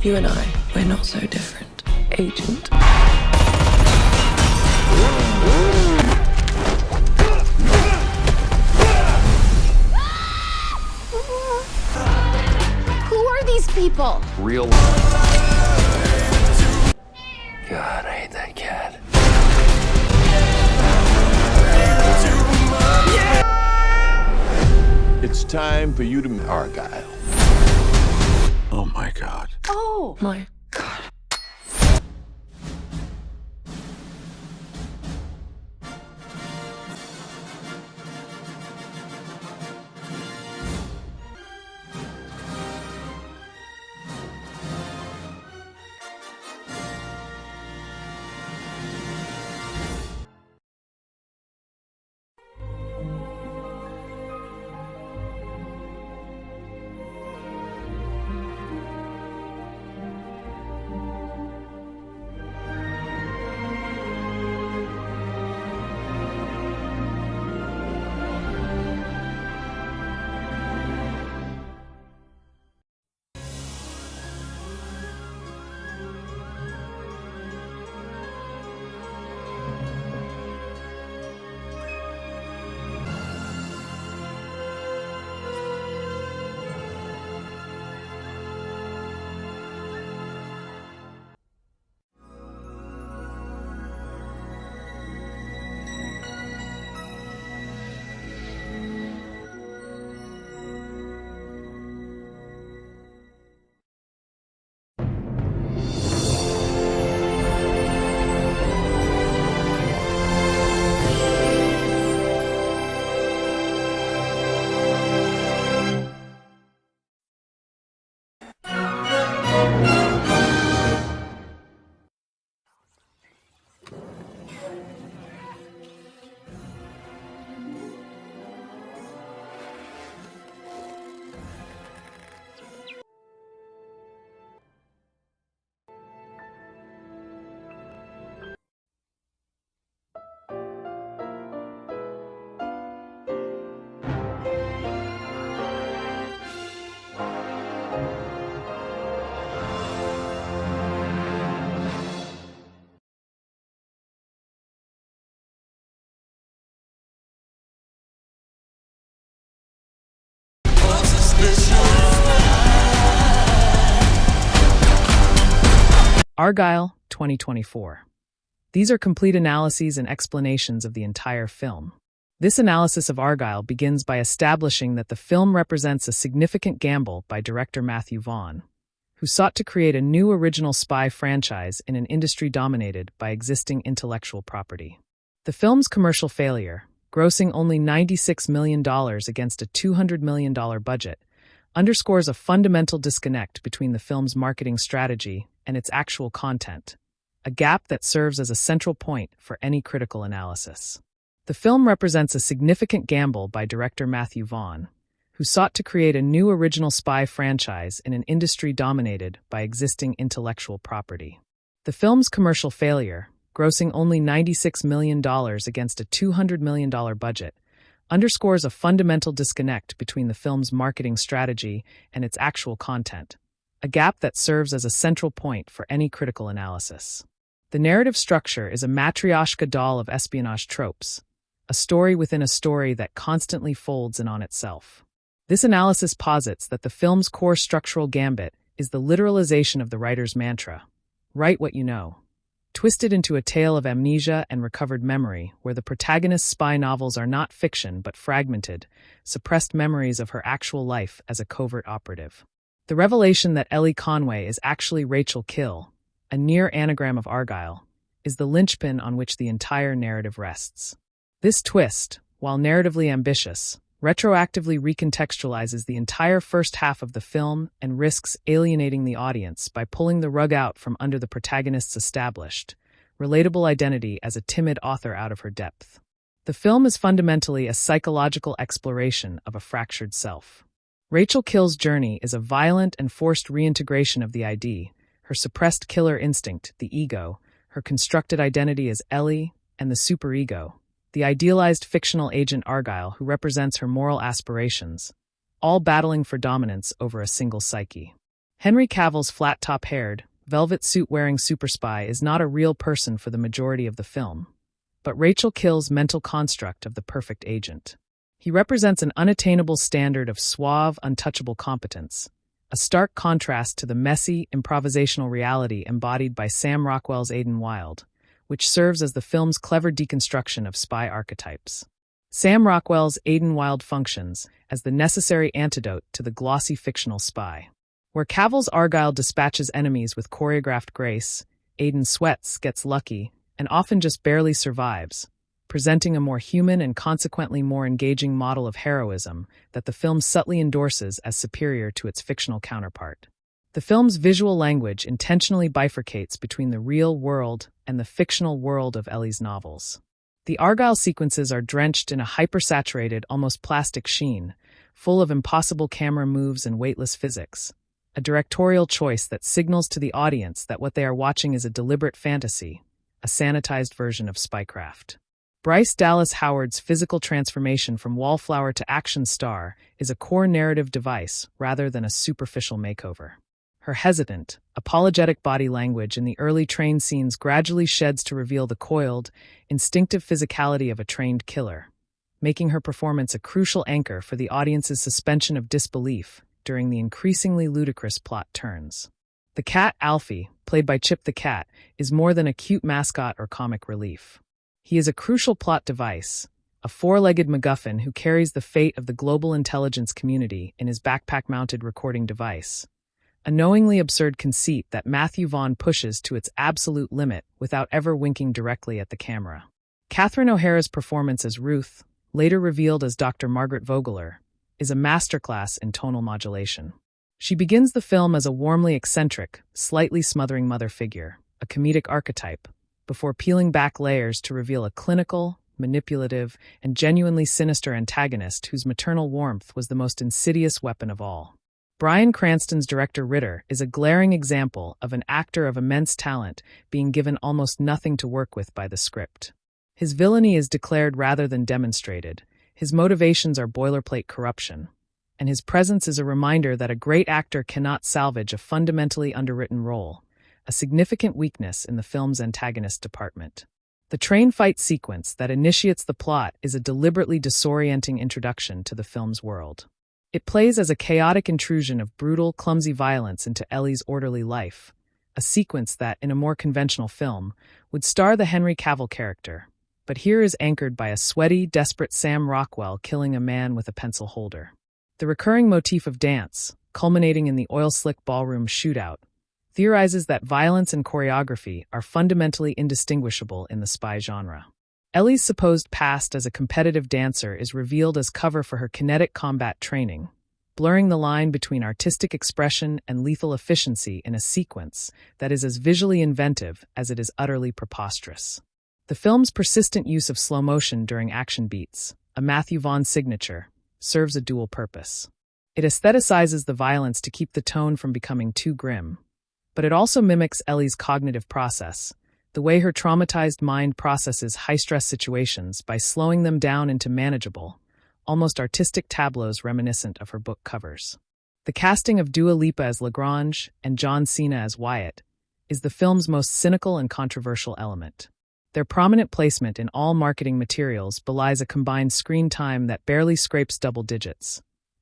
You and I, we're not so different, Agent. Who are these people? Real. God, I hate that cat. It's time for you to meet Argylle. Oh my God. Oh! My God. Argylle, 2024. These are complete analyses and explanations of the entire film. This analysis of Argylle begins by establishing that the film represents a significant gamble by director Matthew Vaughn, who sought to create a new original spy franchise in an industry dominated by existing intellectual property. The film's commercial failure, grossing only $96 million against a $200 million budget, underscores a fundamental disconnect between the film's marketing strategy and its actual content, a gap that serves as a central point for any critical analysis. The film represents a significant gamble by director Matthew Vaughn, who sought to create a new original spy franchise in an industry dominated by existing intellectual property. The film's commercial failure, grossing only $96 million against a $200 million budget, underscores a fundamental disconnect between the film's marketing strategy and its actual content, a gap that serves as a central point for any critical analysis. The narrative structure is a matryoshka doll of espionage tropes, a story within a story that constantly folds in on itself. This analysis posits that the film's core structural gambit is the literalization of the writer's mantra, write what you know, twisted into a tale of amnesia and recovered memory where the protagonist's spy novels are not fiction but fragmented, suppressed memories of her actual life as a covert operative. The revelation that Ellie Conway is actually Rachel Kill, a near anagram of Argylle, is the linchpin on which the entire narrative rests. This twist, while narratively ambitious, retroactively recontextualizes the entire first half of the film and risks alienating the audience by pulling the rug out from under the protagonist's established, relatable identity as a timid author out of her depth. The film is fundamentally a psychological exploration of a fractured self. Rachel Kill's journey is a violent and forced reintegration of the ID, her suppressed killer instinct, the ego, her constructed identity as Ellie, and the superego, the idealized fictional agent Argylle who represents her moral aspirations, all battling for dominance over a single psyche. Henry Cavill's flat-top-haired, velvet suit-wearing super spy is not a real person for the majority of the film, but Rachel Kill's mental construct of the perfect agent. He represents an unattainable standard of suave, untouchable competence, a stark contrast to the messy, improvisational reality embodied by Sam Rockwell's Aidan Wilde, which serves as the film's clever deconstruction of spy archetypes. Sam Rockwell's Aidan Wilde functions as the necessary antidote to the glossy fictional spy. Where Cavill's Argylle dispatches enemies with choreographed grace, Aidan sweats, gets lucky, and often just barely survives, presenting a more human and consequently more engaging model of heroism that the film subtly endorses as superior to its fictional counterpart. The film's visual language intentionally bifurcates between the real world and the fictional world of Ellie's novels. The Argylle sequences are drenched in a hypersaturated, almost plastic sheen, full of impossible camera moves and weightless physics, a directorial choice that signals to the audience that what they are watching is a deliberate fantasy, a sanitized version of spycraft. Bryce Dallas Howard's physical transformation from wallflower to action star is a core narrative device rather than a superficial makeover. Her hesitant, apologetic body language in the early train scenes gradually sheds to reveal the coiled, instinctive physicality of a trained killer, making her performance a crucial anchor for the audience's suspension of disbelief during the increasingly ludicrous plot turns. The cat, Alfie, played by Chip the Cat, is more than a cute mascot or comic relief. He is a crucial plot device, a four-legged MacGuffin who carries the fate of the global intelligence community in his backpack-mounted recording device, a knowingly absurd conceit that Matthew Vaughn pushes to its absolute limit without ever winking directly at the camera. Catherine O'Hara's performance as Ruth, later revealed as Dr. Margaret Vogler, is a masterclass in tonal modulation. She begins the film as a warmly eccentric, slightly smothering mother figure, a comedic archetype, before peeling back layers to reveal a clinical, manipulative, and genuinely sinister antagonist whose maternal warmth was the most insidious weapon of all. Bryan Cranston's director Ritter is a glaring example of an actor of immense talent being given almost nothing to work with by the script. His villainy is declared rather than demonstrated, his motivations are boilerplate corruption, and his presence is a reminder that a great actor cannot salvage a fundamentally underwritten role, a significant weakness in the film's antagonist department. The train fight sequence that initiates the plot is a deliberately disorienting introduction to the film's world. It plays as a chaotic intrusion of brutal, clumsy violence into Ellie's orderly life, a sequence that, in a more conventional film, would star the Henry Cavill character, but here is anchored by a sweaty, desperate Sam Rockwell killing a man with a pencil holder. The recurring motif of dance, culminating in the oil-slick ballroom shootout, theorizes that violence and choreography are fundamentally indistinguishable in the spy genre. Ellie's supposed past as a competitive dancer is revealed as cover for her kinetic combat training, blurring the line between artistic expression and lethal efficiency in a sequence that is as visually inventive as it is utterly preposterous. The film's persistent use of slow motion during action beats, a Matthew Vaughn signature, serves a dual purpose. It aestheticizes the violence to keep the tone from becoming too grim, but it also mimics Ellie's cognitive process, the way her traumatized mind processes high-stress situations by slowing them down into manageable, almost artistic tableaus reminiscent of her book covers. The casting of Dua Lipa as Lagrange and John Cena as Wyatt is the film's most cynical and controversial element. Their prominent placement in all marketing materials belies a combined screen time that barely scrapes double digits,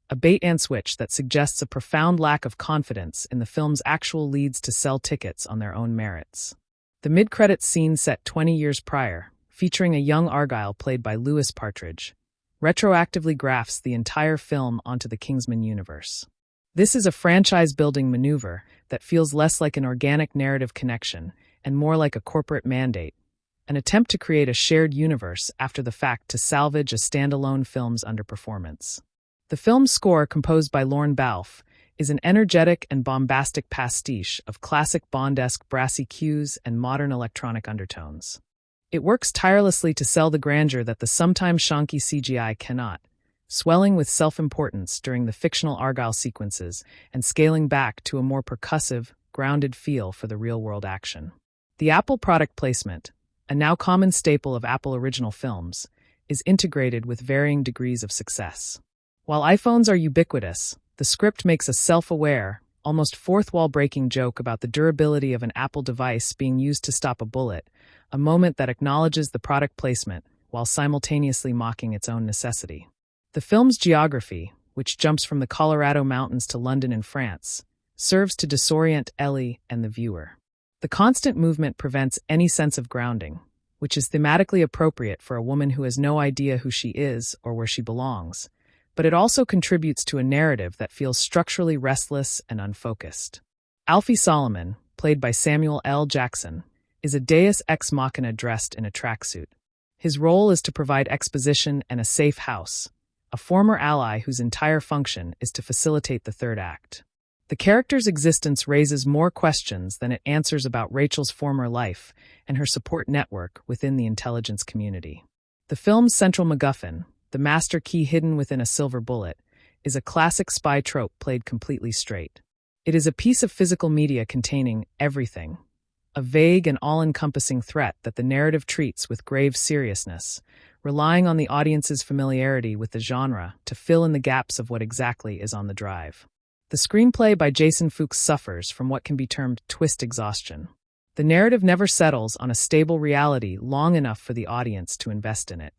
a bait-and-switch that suggests a profound lack of confidence in the film's actual leads to sell tickets on their own merits. The mid-credits scene set 20 years prior, featuring a young Argylle played by Louis Partridge, retroactively grafts the entire film onto the Kingsman universe. This is a franchise-building maneuver that feels less like an organic narrative connection and more like a corporate mandate, an attempt to create a shared universe after the fact to salvage a standalone film's underperformance. The film's score, composed by Lorne Balfe, is an energetic and bombastic pastiche of classic Bond-esque brassy cues and modern electronic undertones. It works tirelessly to sell the grandeur that the sometimes shonky CGI cannot, swelling with self-importance during the fictional Argylle sequences and scaling back to a more percussive, grounded feel for the real-world action. The Apple product placement, a now common staple of Apple original films, is integrated with varying degrees of success. While iPhones are ubiquitous, the script makes a self-aware, almost fourth-wall-breaking joke about the durability of an Apple device being used to stop a bullet, a moment that acknowledges the product placement while simultaneously mocking its own necessity. The film's geography, which jumps from the Colorado mountains to London in France, serves to disorient Ellie and the viewer. The constant movement prevents any sense of grounding, which is thematically appropriate for a woman who has no idea who she is or where she belongs, but it also contributes to a narrative that feels structurally restless and unfocused. Alfie Solomon, played by Samuel L. Jackson, is a deus ex machina dressed in a tracksuit. His role is to provide exposition and a safe house, a former ally whose entire function is to facilitate the third act. The character's existence raises more questions than it answers about Rachel's former life and her support network within the intelligence community. The film's central MacGuffin, the master key hidden within a silver bullet, is a classic spy trope played completely straight. It is a piece of physical media containing everything, a vague and all-encompassing threat that the narrative treats with grave seriousness, relying on the audience's familiarity with the genre to fill in the gaps of what exactly is on the drive. The screenplay by Jason Fuchs suffers from what can be termed twist exhaustion. The narrative never settles on a stable reality long enough for the audience to invest in it.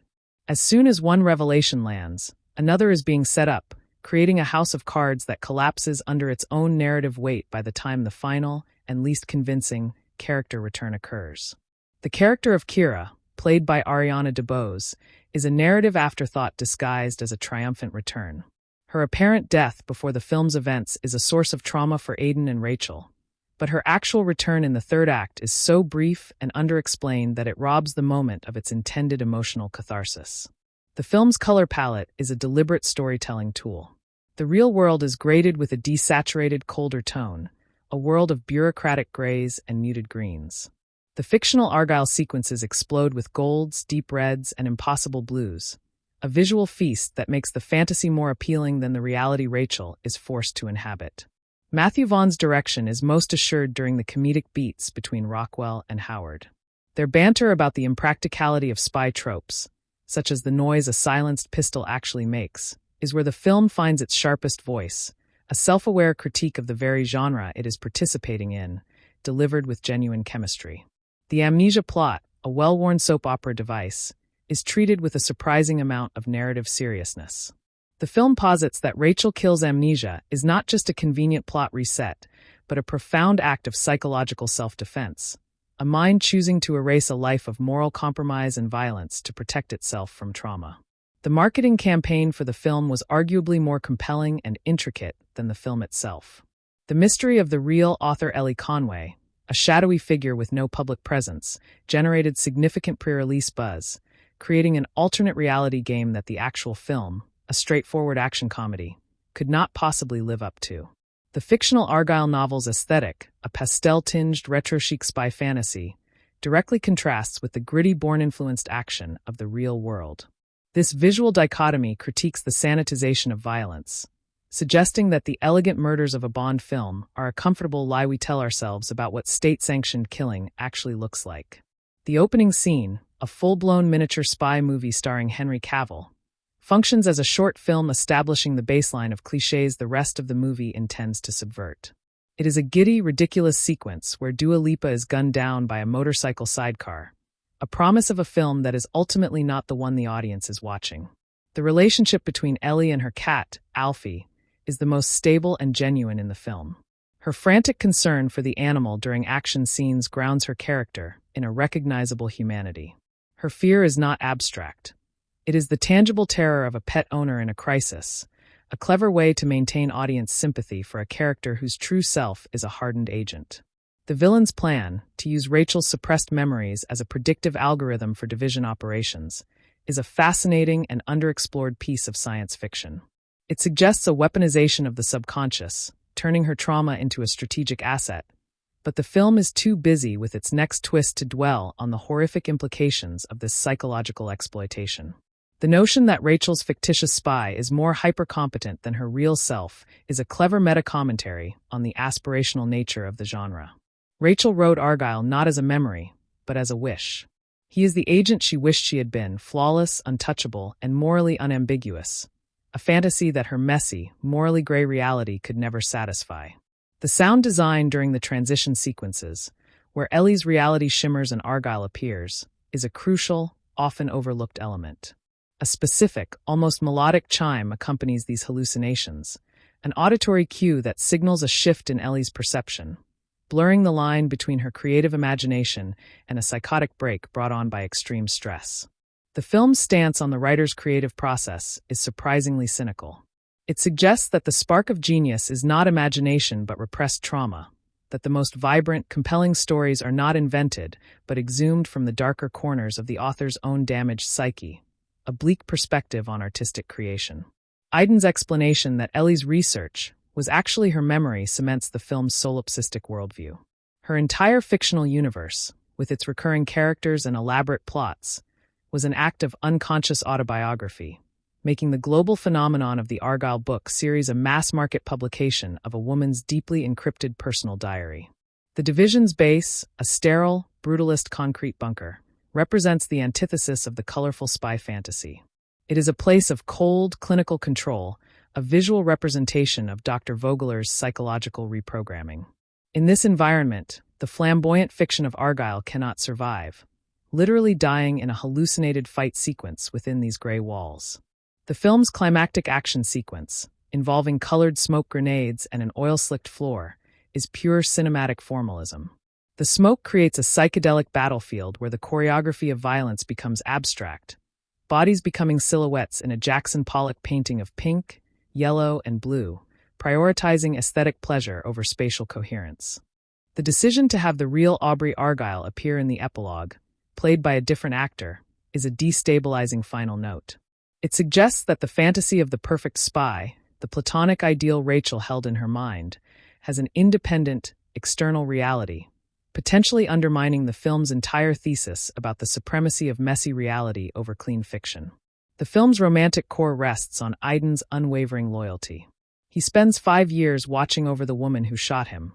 As soon as one revelation lands, another is being set up, creating a house of cards that collapses under its own narrative weight by the time the final and least convincing character return occurs. The character of Kira, played by Ariana DeBose, is a narrative afterthought disguised as a triumphant return. Her apparent death before the film's events is a source of trauma for Aiden and Rachel, but her actual return in the third act is so brief and underexplained that it robs the moment of its intended emotional catharsis. The film's color palette is a deliberate storytelling tool. The real world is graded with a desaturated, colder tone, a world of bureaucratic grays and muted greens. The fictional Argylle sequences explode with golds, deep reds, and impossible blues, a visual feast that makes the fantasy more appealing than the reality Rachel is forced to inhabit. Matthew Vaughn's direction is most assured during the comedic beats between Rockwell and Howard. Their banter about the impracticality of spy tropes, such as the noise a silenced pistol actually makes, is where the film finds its sharpest voice, a self-aware critique of the very genre it is participating in, delivered with genuine chemistry. The amnesia plot, a well-worn soap opera device, is treated with a surprising amount of narrative seriousness. The film posits that Rachel kills amnesia is not just a convenient plot reset, but a profound act of psychological self-defense, a mind choosing to erase a life of moral compromise and violence to protect itself from trauma. The marketing campaign for the film was arguably more compelling and intricate than the film itself. The mystery of the real author Ellie Conway, a shadowy figure with no public presence, generated significant pre-release buzz, creating an alternate reality game that the actual film, a straightforward action comedy, could not possibly live up to. The fictional Argylle novel's aesthetic, a pastel-tinged retro-chic spy fantasy, directly contrasts with the gritty Bourne-influenced action of the real world. This visual dichotomy critiques the sanitization of violence, suggesting that the elegant murders of a Bond film are a comfortable lie we tell ourselves about what state-sanctioned killing actually looks like. The opening scene, a full-blown miniature spy movie starring Henry Cavill, functions as a short film establishing the baseline of clichés the rest of the movie intends to subvert. It is a giddy, ridiculous sequence where Dua Lipa is gunned down by a motorcycle sidecar, a promise of a film that is ultimately not the one the audience is watching. The relationship between Ellie and her cat, Alfie, is the most stable and genuine in the film. Her frantic concern for the animal during action scenes grounds her character in a recognizable humanity. Her fear is not abstract. It is the tangible terror of a pet owner in a crisis, a clever way to maintain audience sympathy for a character whose true self is a hardened agent. The villain's plan, to use Rachel's suppressed memories as a predictive algorithm for division operations, is a fascinating and underexplored piece of science fiction. It suggests a weaponization of the subconscious, turning her trauma into a strategic asset, but the film is too busy with its next twist to dwell on the horrific implications of this psychological exploitation. The notion that Rachel's fictitious spy is more hyper-competent than her real self is a clever meta-commentary on the aspirational nature of the genre. Rachel wrote Argylle not as a memory, but as a wish. He is the agent she wished she had been, flawless, untouchable, and morally unambiguous, a fantasy that her messy, morally gray reality could never satisfy. The The sound design during the transition sequences, where Ellie's reality shimmers and Argylle appears, is a crucial, often overlooked element. A specific, almost melodic chime accompanies these hallucinations, an auditory cue that signals a shift in Ellie's perception, blurring the line between her creative imagination and a psychotic break brought on by extreme stress. The film's stance on the writer's creative process is surprisingly cynical. It suggests that the spark of genius is not imagination but repressed trauma, that the most vibrant, compelling stories are not invented but exhumed from the darker corners of the author's own damaged psyche, a bleak perspective on artistic creation. Aiden's explanation that Ellie's research was actually her memory cements the film's solipsistic worldview. Her entire fictional universe, with its recurring characters and elaborate plots, was an act of unconscious autobiography, making the global phenomenon of the Argylle book series a mass-market publication of a woman's deeply encrypted personal diary. The division's base, a sterile, brutalist concrete bunker, represents the antithesis of the colorful spy fantasy. It is a place of cold, clinical control, a visual representation of Dr. Vogler's psychological reprogramming. In this environment, the flamboyant fiction of Argylle cannot survive, literally dying in a hallucinated fight sequence within these gray walls. The film's climactic action sequence, involving colored smoke grenades and an oil-slicked floor, is pure cinematic formalism. The smoke creates a psychedelic battlefield where the choreography of violence becomes abstract, bodies becoming silhouettes in a Jackson Pollock painting of pink, yellow, and blue, prioritizing aesthetic pleasure over spatial coherence. The decision to have the real Aubrey Argylle appear in the epilogue, played by a different actor, is a destabilizing final note. It suggests that the fantasy of the perfect spy, the platonic ideal Rachel held in her mind, has an independent, external reality, potentially undermining the film's entire thesis about the supremacy of messy reality over clean fiction. The film's romantic core rests on Aiden's unwavering loyalty. He spends 5 years watching over the woman who shot him,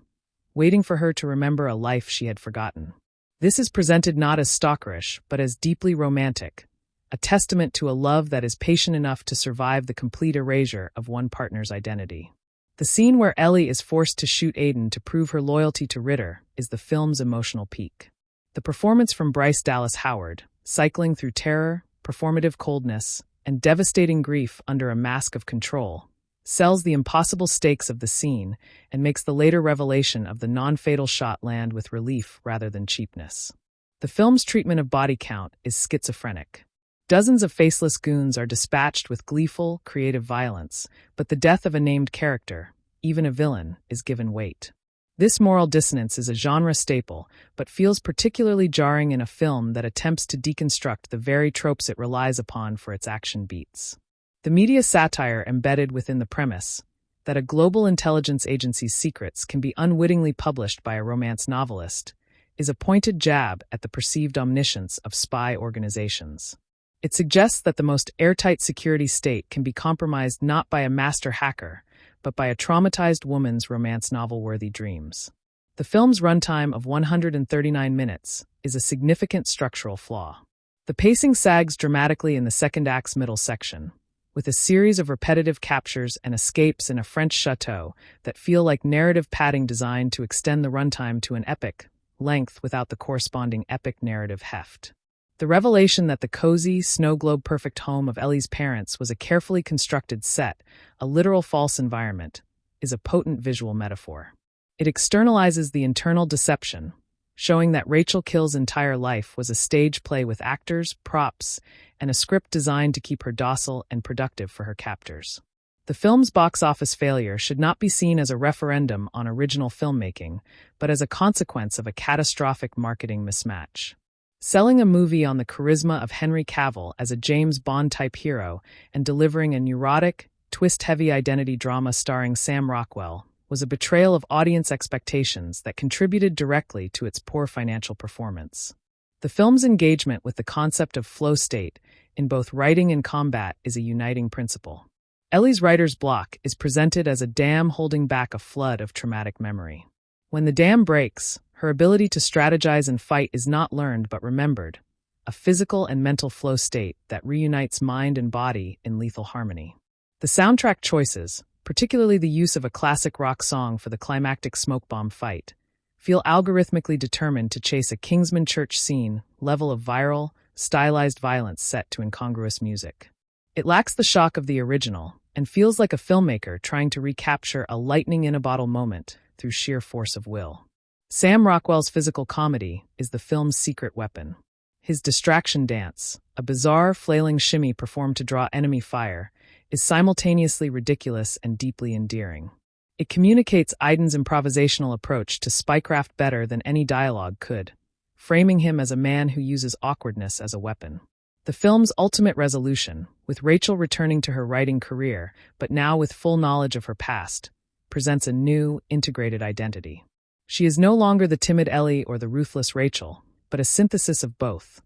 waiting for her to remember a life she had forgotten. This is presented not as stalkerish, but as deeply romantic, a testament to a love that is patient enough to survive the complete erasure of one partner's identity. The scene where Ellie is forced to shoot Aiden to prove her loyalty to Ritter is the film's emotional peak. The performance from Bryce Dallas Howard, cycling through terror, performative coldness, and devastating grief under a mask of control, sells the impossible stakes of the scene and makes the later revelation of the non-fatal shot land with relief rather than cheapness. The film's treatment of body count is schizophrenic. Dozens of faceless goons are dispatched with gleeful, creative violence, but the death of a named character, even a villain, is given weight. This moral dissonance is a genre staple, but feels particularly jarring in a film that attempts to deconstruct the very tropes it relies upon for its action beats. The media satire embedded within the premise, that a global intelligence agency's secrets can be unwittingly published by a romance novelist, is a pointed jab at the perceived omniscience of spy organizations. It suggests that the most airtight security state can be compromised not by a master hacker, but by a traumatized woman's romance novel-worthy dreams. The film's runtime of 139 minutes is a significant structural flaw. The pacing sags dramatically in the second act's middle section, with a series of repetitive captures and escapes in a French chateau that feel like narrative padding designed to extend the runtime to an epic length without the corresponding epic narrative heft. The revelation that the cozy, snow-globe-perfect home of Ellie's parents was a carefully constructed set, a literal false environment, is a potent visual metaphor. It externalizes the internal deception, showing that Rachel Kill's entire life was a stage play with actors, props, and a script designed to keep her docile and productive for her captors. The film's box office failure should not be seen as a referendum on original filmmaking, but as a consequence of a catastrophic marketing mismatch. Selling a movie on the charisma of Henry Cavill as a James Bond-type hero and delivering a neurotic, twist-heavy identity drama starring Sam Rockwell was a betrayal of audience expectations that contributed directly to its poor financial performance. The film's engagement with the concept of flow state in both writing and combat is a uniting principle. Ellie's writer's block is presented as a dam holding back a flood of traumatic memory. When the dam breaks, her ability to strategize and fight is not learned but remembered, a physical and mental flow state that reunites mind and body in lethal harmony. The soundtrack choices, particularly the use of a classic rock song for the climactic smoke bomb fight, feel algorithmically determined to chase a Kingsman Church scene level of viral, stylized violence set to incongruous music. It lacks the shock of the original and feels like a filmmaker trying to recapture a lightning-in-a-bottle moment through sheer force of will. Sam Rockwell's physical comedy is the film's secret weapon. His distraction dance, a bizarre, flailing shimmy performed to draw enemy fire, is simultaneously ridiculous and deeply endearing. It communicates Aiden's improvisational approach to spycraft better than any dialogue could, framing him as a man who uses awkwardness as a weapon. The film's ultimate resolution, with Rachel returning to her writing career, but now with full knowledge of her past, presents a new, integrated identity. She is no longer the timid Ellie or the ruthless Rachel, but a synthesis of both.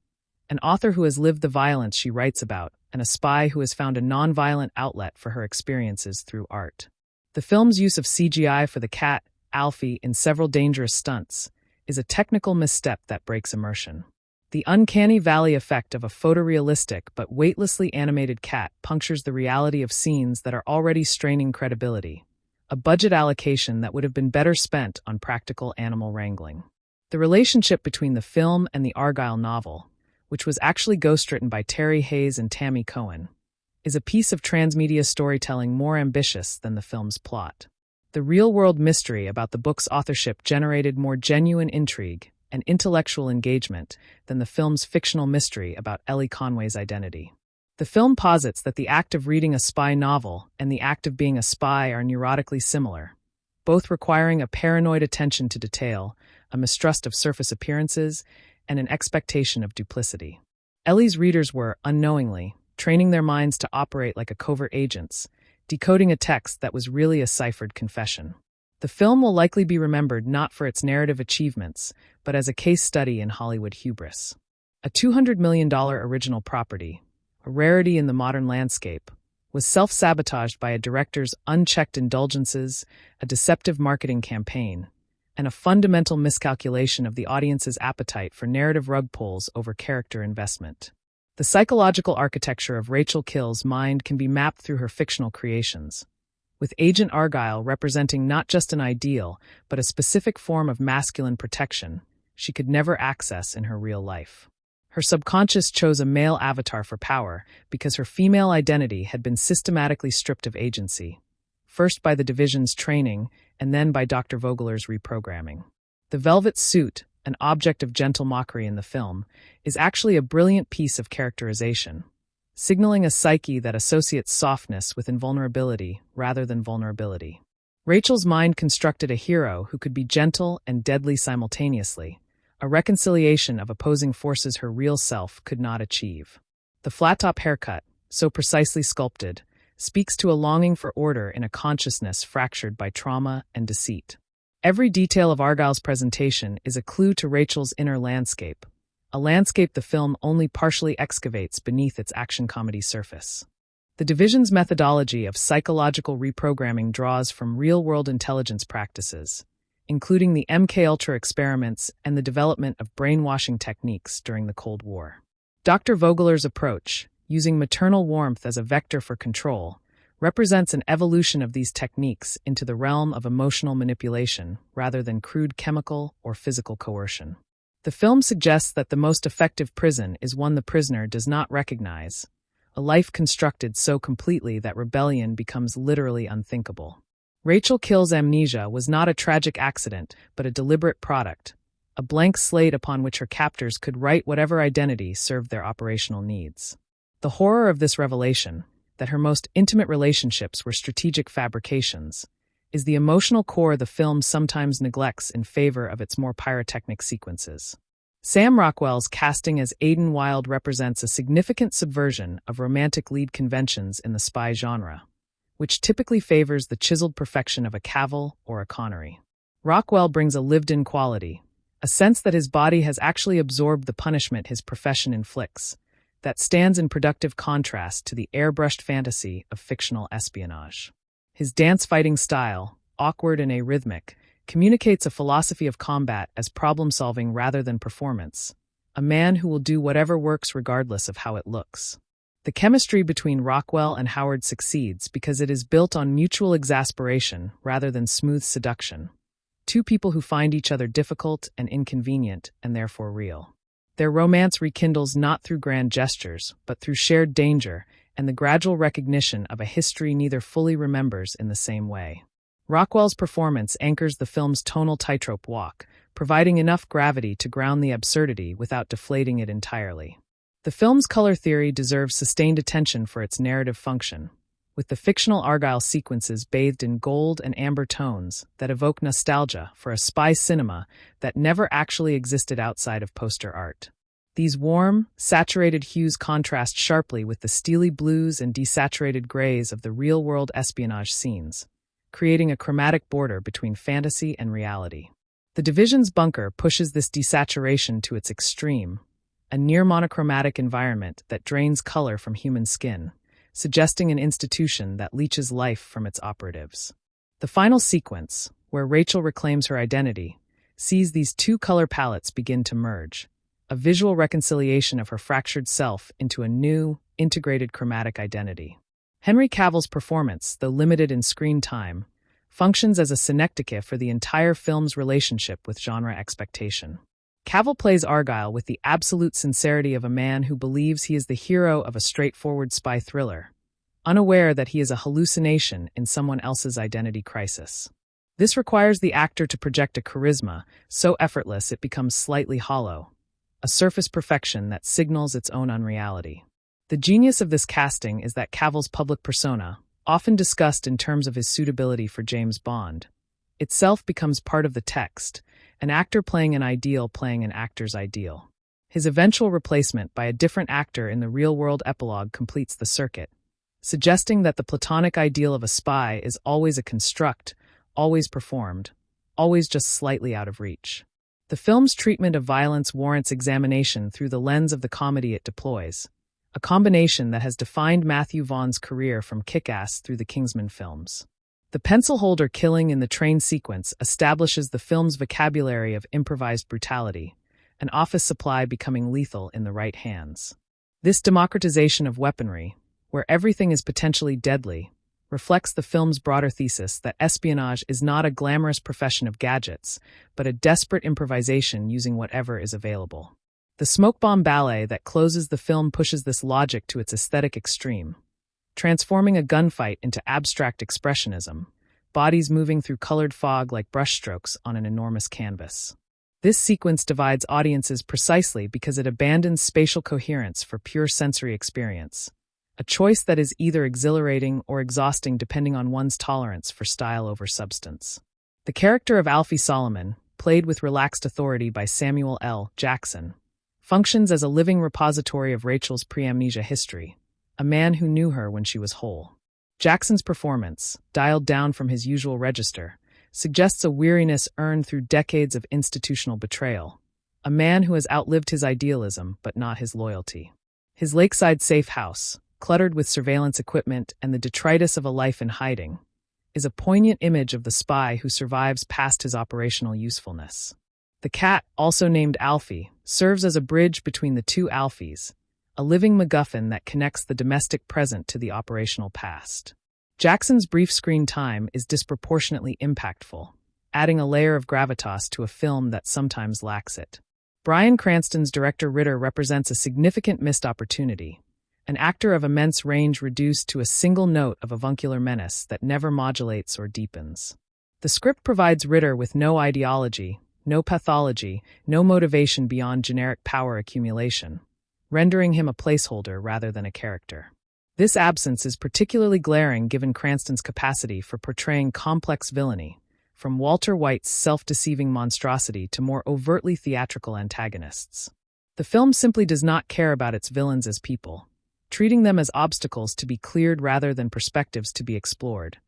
An author who has lived the violence she writes about, and a spy who has found a non-violent outlet for her experiences through art. The film's use of CGI for the cat, Alfie, in several dangerous stunts, is a technical misstep that breaks immersion. The uncanny valley effect of a photorealistic but weightlessly animated cat punctures the reality of scenes that are already straining credibility, a budget allocation that would have been better spent on practical animal wrangling. The relationship between the film and the Argylle novel, which was actually ghostwritten by Terry Hayes and Tammy Cohen, is a piece of transmedia storytelling more ambitious than the film's plot. The real-world mystery about the book's authorship generated more genuine intrigue and intellectual engagement than the film's fictional mystery about Ellie Conway's identity. The film posits that the act of reading a spy novel and the act of being a spy are neurotically similar, both requiring a paranoid attention to detail, a mistrust of surface appearances, and an expectation of duplicity. Ellie's readers were, unknowingly, training their minds to operate like a covert agents, decoding a text that was really a ciphered confession. The film will likely be remembered not for its narrative achievements, but as a case study in Hollywood hubris. A $200 million original property, a rarity in the modern landscape, was self-sabotaged by a director's unchecked indulgences, a deceptive marketing campaign, and a fundamental miscalculation of the audience's appetite for narrative rug pulls over character investment. The psychological architecture of Rachel Kill's mind can be mapped through her fictional creations, with Agent Argylle representing not just an ideal, but a specific form of masculine protection she could never access in her real life. Her subconscious chose a male avatar for power because her female identity had been systematically stripped of agency, first by the division's training and then by Dr. Vogler's reprogramming. The velvet suit, an object of gentle mockery in the film, is actually a brilliant piece of characterization, signaling a psyche that associates softness with invulnerability rather than vulnerability. Rachel's mind constructed a hero who could be gentle and deadly simultaneously, a reconciliation of opposing forces her real self could not achieve. The flat-top haircut, so precisely sculpted, speaks to a longing for order in a consciousness fractured by trauma and deceit. Every detail of Argylle's presentation is a clue to Rachel's inner landscape, a landscape the film only partially excavates beneath its action comedy surface. The division's methodology of psychological reprogramming draws from real-world intelligence practices, including the MKUltra experiments and the development of brainwashing techniques during the Cold War. Dr. Vogler's approach, using maternal warmth as a vector for control, represents an evolution of these techniques into the realm of emotional manipulation rather than crude chemical or physical coercion. The film suggests that the most effective prison is one the prisoner does not recognize, a life constructed so completely that rebellion becomes literally unthinkable. Rachel Kill's amnesia was not a tragic accident, but a deliberate product, a blank slate upon which her captors could write whatever identity served their operational needs. The horror of this revelation, that her most intimate relationships were strategic fabrications, is the emotional core the film sometimes neglects in favor of its more pyrotechnic sequences. Sam Rockwell's casting as Aiden Wilde represents a significant subversion of romantic lead conventions in the spy genre, which typically favors the chiseled perfection of a Cavill or a Connery. Rockwell brings a lived-in quality, a sense that his body has actually absorbed the punishment his profession inflicts, that stands in productive contrast to the airbrushed fantasy of fictional espionage. His dance-fighting style, awkward and arrhythmic, communicates a philosophy of combat as problem-solving rather than performance, a man who will do whatever works regardless of how it looks. The chemistry between Rockwell and Howard succeeds because it is built on mutual exasperation rather than smooth seduction. Two people who find each other difficult and inconvenient and therefore real. Their romance rekindles not through grand gestures, but through shared danger and the gradual recognition of a history neither fully remembers in the same way. Rockwell's performance anchors the film's tonal tightrope walk, providing enough gravity to ground the absurdity without deflating it entirely. The film's color theory deserves sustained attention for its narrative function, with the fictional Argylle sequences bathed in gold and amber tones that evoke nostalgia for a spy cinema that never actually existed outside of poster art. These warm, saturated hues contrast sharply with the steely blues and desaturated grays of the real-world espionage scenes, creating a chromatic border between fantasy and reality. The Division's bunker pushes this desaturation to its extreme, a near-monochromatic environment that drains color from human skin, suggesting an institution that leeches life from its operatives. The final sequence, where Rachel reclaims her identity, sees these two color palettes begin to merge, a visual reconciliation of her fractured self into a new, integrated chromatic identity. Henry Cavill's performance, though limited in screen time, functions as a synecdoche for the entire film's relationship with genre expectation. Cavill plays Argylle with the absolute sincerity of a man who believes he is the hero of a straightforward spy thriller, unaware that he is a hallucination in someone else's identity crisis. This requires the actor to project a charisma so effortless it becomes slightly hollow, a surface perfection that signals its own unreality. The genius of this casting is that Cavill's public persona, often discussed in terms of his suitability for James Bond, itself becomes part of the text, an actor playing an ideal playing an actor's ideal. His eventual replacement by a different actor in the real-world epilogue completes the circuit, suggesting that the platonic ideal of a spy is always a construct, always performed, always just slightly out of reach. The film's treatment of violence warrants examination through the lens of the comedy it deploys, a combination that has defined Matthew Vaughn's career from Kick-Ass through the Kingsman films. The pencil holder killing in the train sequence establishes the film's vocabulary of improvised brutality, an office supply becoming lethal in the right hands. This democratization of weaponry, where everything is potentially deadly, reflects the film's broader thesis that espionage is not a glamorous profession of gadgets, but a desperate improvisation using whatever is available. The smoke bomb ballet that closes the film pushes this logic to its aesthetic extreme, transforming a gunfight into abstract expressionism, bodies moving through colored fog like brushstrokes on an enormous canvas. This sequence divides audiences precisely because it abandons spatial coherence for pure sensory experience, a choice that is either exhilarating or exhausting depending on one's tolerance for style over substance. The character of Alfie Solomon, played with relaxed authority by Samuel L. Jackson, functions as a living repository of Rachel's pre-amnesia history, a man who knew her when she was whole. Jackson's performance, dialed down from his usual register, suggests a weariness earned through decades of institutional betrayal, a man who has outlived his idealism but not his loyalty. His lakeside safe house, cluttered with surveillance equipment and the detritus of a life in hiding, is a poignant image of the spy who survives past his operational usefulness. The cat, also named Alfie, serves as a bridge between the two Alfies, a living MacGuffin that connects the domestic present to the operational past. Jackson's brief screen time is disproportionately impactful, adding a layer of gravitas to a film that sometimes lacks it. Bryan Cranston's Director Ritter represents a significant missed opportunity, an actor of immense range reduced to a single note of avuncular menace that never modulates or deepens. The script provides Ritter with no ideology, no pathology, no motivation beyond generic power accumulation, rendering him a placeholder rather than a character. This absence is particularly glaring given Cranston's capacity for portraying complex villainy, from Walter White's self-deceiving monstrosity to more overtly theatrical antagonists. The film simply does not care about its villains as people, treating them as obstacles to be cleared rather than perspectives to be explored,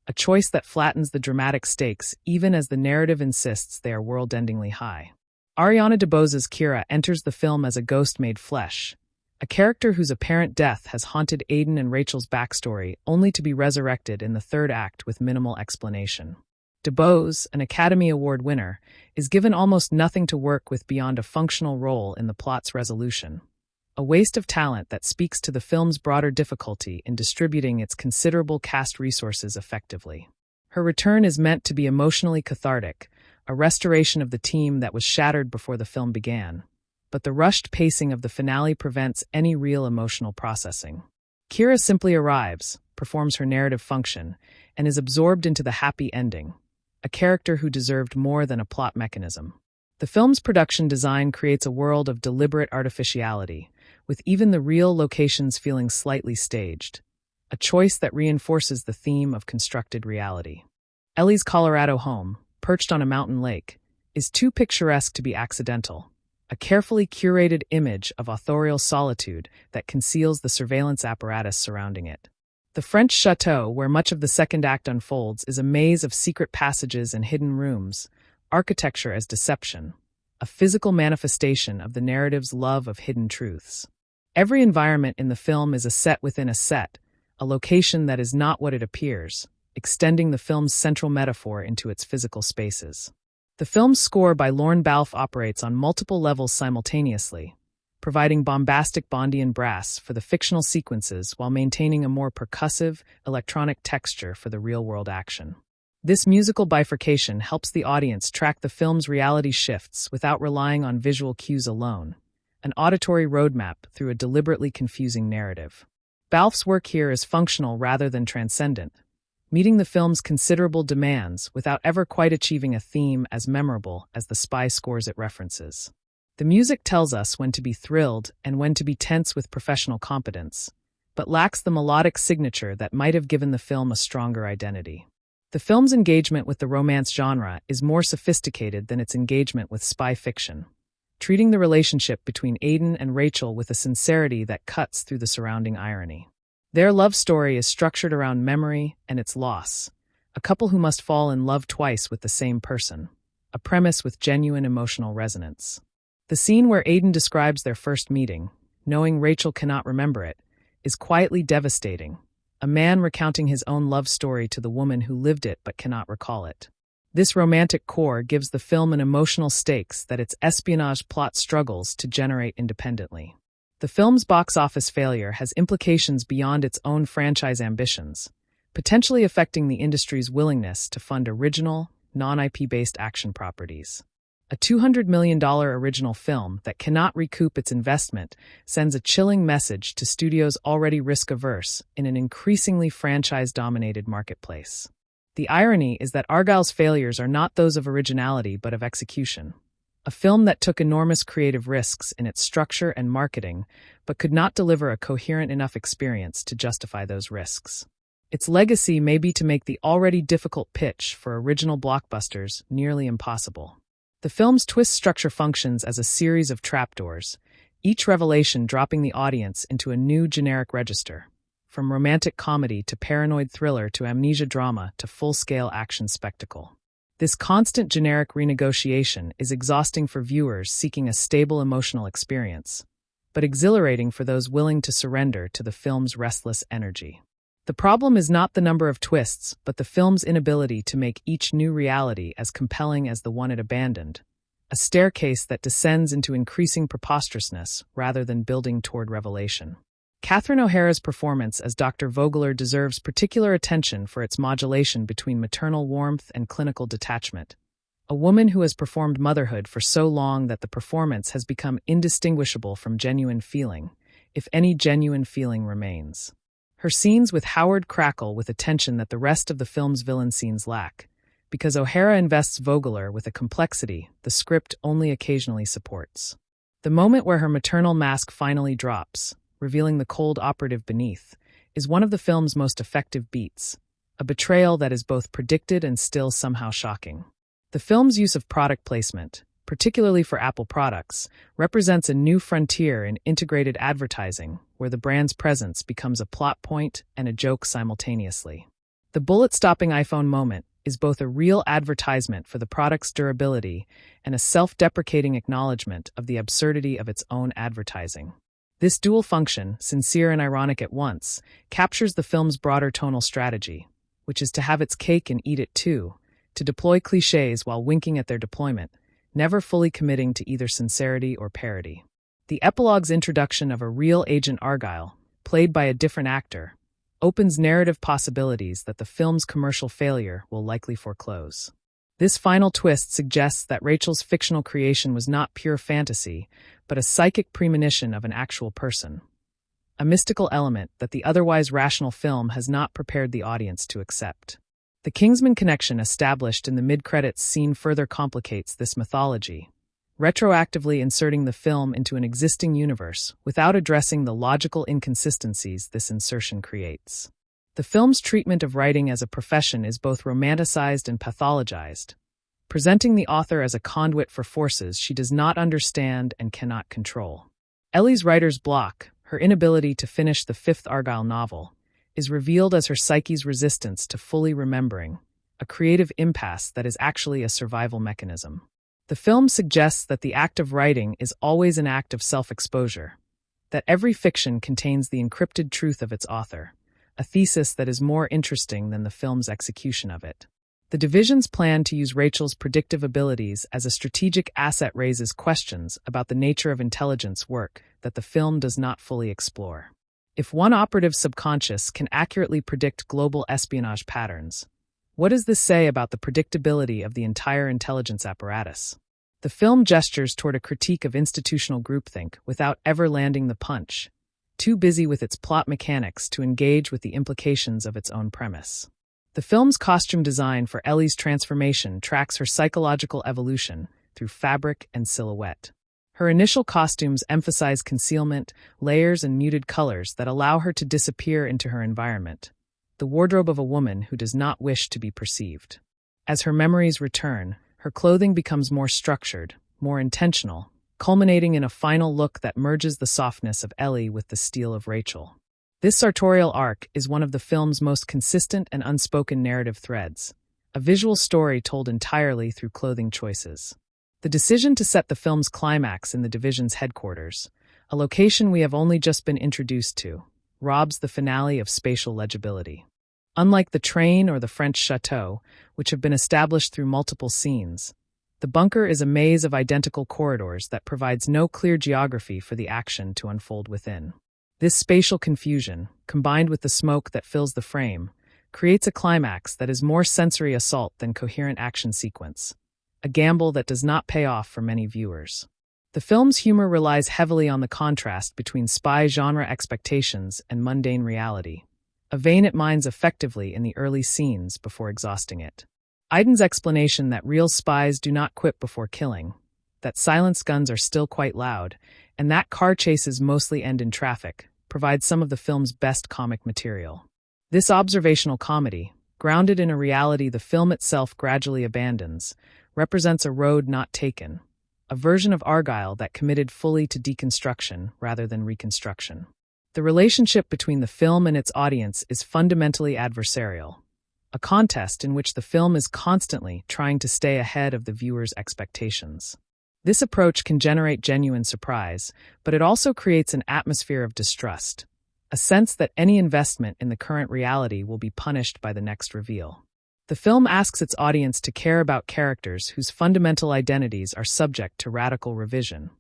a choice that flattens the dramatic stakes even as the narrative insists they are world-endingly high. Ariana DeBose's Kira enters the film as a ghost made flesh, a character whose apparent death has haunted Aiden and Rachel's backstory only to be resurrected in the third act with minimal explanation. DeBose, an Academy Award winner, is given almost nothing to work with beyond a functional role in the plot's resolution, a waste of talent that speaks to the film's broader difficulty in distributing its considerable cast resources effectively. Her return is meant to be emotionally cathartic, a restoration of the team that was shattered before the film began, but the rushed pacing of the finale prevents any real emotional processing. Kira simply arrives, performs her narrative function, and is absorbed into the happy ending, a character who deserved more than a plot mechanism. The film's production design creates a world of deliberate artificiality, with even the real locations feeling slightly staged, a choice that reinforces the theme of constructed reality. Ellie's Colorado home, perched on a mountain lake, is too picturesque to be accidental, a carefully curated image of authorial solitude that conceals the surveillance apparatus surrounding it. The French chateau, where much of the second act unfolds, is a maze of secret passages and hidden rooms, architecture as deception, a physical manifestation of the narrative's love of hidden truths. Every environment in the film is a set within a set, a location that is not what it appears, extending the film's central metaphor into its physical spaces. The film's score by Lorne Balfe operates on multiple levels simultaneously, providing bombastic Bondian brass for the fictional sequences while maintaining a more percussive, electronic texture for the real-world action. This musical bifurcation helps the audience track the film's reality shifts without relying on visual cues alone, an auditory roadmap through a deliberately confusing narrative. Balfe's work here is functional rather than transcendent, meeting the film's considerable demands without ever quite achieving a theme as memorable as the spy scores it references. The music tells us when to be thrilled and when to be tense with professional competence, but lacks the melodic signature that might have given the film a stronger identity. The film's engagement with the romance genre is more sophisticated than its engagement with spy fiction, treating the relationship between Aiden and Rachel with a sincerity that cuts through the surrounding irony. Their love story is structured around memory and its loss, a couple who must fall in love twice with the same person, a premise with genuine emotional resonance. The scene where Aiden describes their first meeting, knowing Rachel cannot remember it, is quietly devastating, a man recounting his own love story to the woman who lived it but cannot recall it. This romantic core gives the film an emotional stakes that its espionage plot struggles to generate independently. The film's box office failure has implications beyond its own franchise ambitions, potentially affecting the industry's willingness to fund original, non-IP-based action properties. A $200 million original film that cannot recoup its investment sends a chilling message to studios already risk-averse in an increasingly franchise-dominated marketplace. The irony is that Argylle's failures are not those of originality but of execution. A film that took enormous creative risks in its structure and marketing, but could not deliver a coherent enough experience to justify those risks. Its legacy may be to make the already difficult pitch for original blockbusters nearly impossible. The film's twist structure functions as a series of trapdoors, each revelation dropping the audience into a new generic register, from romantic comedy to paranoid thriller to amnesia drama to full-scale action spectacle. This constant generic renegotiation is exhausting for viewers seeking a stable emotional experience, but exhilarating for those willing to surrender to the film's restless energy. The problem is not the number of twists, but the film's inability to make each new reality as compelling as the one it abandoned, a staircase that descends into increasing preposterousness rather than building toward revelation. Catherine O'Hara's performance as Dr. Vogler deserves particular attention for its modulation between maternal warmth and clinical detachment, a woman who has performed motherhood for so long that the performance has become indistinguishable from genuine feeling, if any genuine feeling remains. Her scenes with Howard crackle with a tension that the rest of the film's villain scenes lack, because O'Hara invests Vogler with a complexity the script only occasionally supports. The moment where her maternal mask finally drops, revealing the cold operative beneath, is one of the film's most effective beats, a betrayal that is both predicted and still somehow shocking. The film's use of product placement, particularly for Apple products, represents a new frontier in integrated advertising, where the brand's presence becomes a plot point and a joke simultaneously. The bullet-stopping iPhone moment is both a real advertisement for the product's durability and a self-deprecating acknowledgement of the absurdity of its own advertising. This dual function, sincere and ironic at once, captures the film's broader tonal strategy, which is to have its cake and eat it too, to deploy clichés while winking at their deployment, never fully committing to either sincerity or parody. The epilogue's introduction of a real Agent Argylle, played by a different actor, opens narrative possibilities that the film's commercial failure will likely foreclose. This final twist suggests that Rachel's fictional creation was not pure fantasy, but a psychic premonition of an actual person. A mystical element that the otherwise rational film has not prepared the audience to accept. The Kingsman connection established in the mid-credits scene further complicates this mythology, retroactively inserting the film into an existing universe without addressing the logical inconsistencies this insertion creates. The film's treatment of writing as a profession is both romanticized and pathologized, presenting the author as a conduit for forces she does not understand and cannot control. Ellie's writer's block, her inability to finish the fifth Argylle novel, is revealed as her psyche's resistance to fully remembering, a creative impasse that is actually a survival mechanism. The film suggests that the act of writing is always an act of self-exposure, that every fiction contains the encrypted truth of its author, a thesis that is more interesting than the film's execution of it. The division's plan to use Rachel's predictive abilities as a strategic asset raises questions about the nature of intelligence work that the film does not fully explore. If one operative's subconscious can accurately predict global espionage patterns, what does this say about the predictability of the entire intelligence apparatus? The film gestures toward a critique of institutional groupthink without ever landing the punch, too busy with its plot mechanics to engage with the implications of its own premise. The film's costume design for Ellie's transformation tracks her psychological evolution through fabric and silhouette. Her initial costumes emphasize concealment, layers, and muted colors that allow her to disappear into her environment, the wardrobe of a woman who does not wish to be perceived. As her memories return, her clothing becomes more structured, more intentional, culminating in a final look that merges the softness of Ellie with the steel of Rachel. This sartorial arc is one of the film's most consistent and unspoken narrative threads, a visual story told entirely through clothing choices. The decision to set the film's climax in the division's headquarters, a location we have only just been introduced to, robs the finale of spatial legibility. Unlike the train or the French chateau, which have been established through multiple scenes, the bunker is a maze of identical corridors that provides no clear geography for the action to unfold within. This spatial confusion, combined with the smoke that fills the frame, creates a climax that is more sensory assault than coherent action sequence, a gamble that does not pay off for many viewers. The film's humor relies heavily on the contrast between spy genre expectations and mundane reality, a vein it mines effectively in the early scenes before exhausting it. Aiden's explanation that real spies do not quit before killing, that silenced guns are still quite loud, and that car chases mostly end in traffic, provides some of the film's best comic material. This observational comedy, grounded in a reality the film itself gradually abandons, represents a road not taken, a version of Argylle that committed fully to deconstruction rather than reconstruction. The relationship between the film and its audience is fundamentally adversarial, a contest in which the film is constantly trying to stay ahead of the viewer's expectations. This approach can generate genuine surprise, but it also creates an atmosphere of distrust, a sense that any investment in the current reality will be punished by the next reveal. The film asks its audience to care about characters whose fundamental identities are subject to radical revision,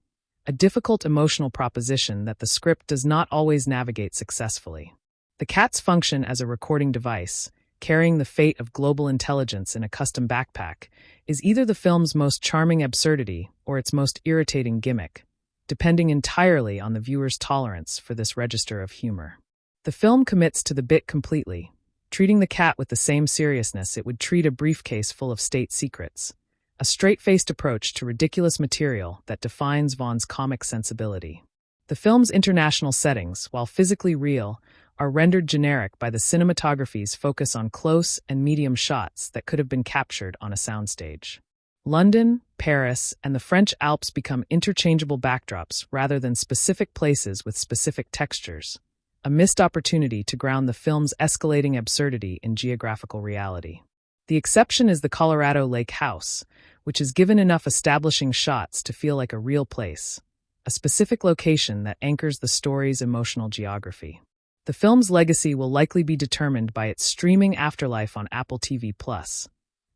a difficult emotional proposition that the script does not always navigate successfully. The cat's function as a recording device, carrying the fate of global intelligence in a custom backpack, is either the film's most charming absurdity or its most irritating gimmick, depending entirely on the viewer's tolerance for this register of humor. The film commits to the bit completely, treating the cat with the same seriousness it would treat a briefcase full of state secrets, a straight-faced approach to ridiculous material that defines Vaughn's comic sensibility. The film's international settings, while physically real, are rendered generic by the cinematography's focus on close and medium shots that could have been captured on a soundstage. London, Paris, and the French Alps become interchangeable backdrops rather than specific places with specific textures, a missed opportunity to ground the film's escalating absurdity in geographical reality. The exception is the Colorado Lake House, which is given enough establishing shots to feel like a real place, a specific location that anchors the story's emotional geography. The film's legacy will likely be determined by its streaming afterlife on Apple TV+,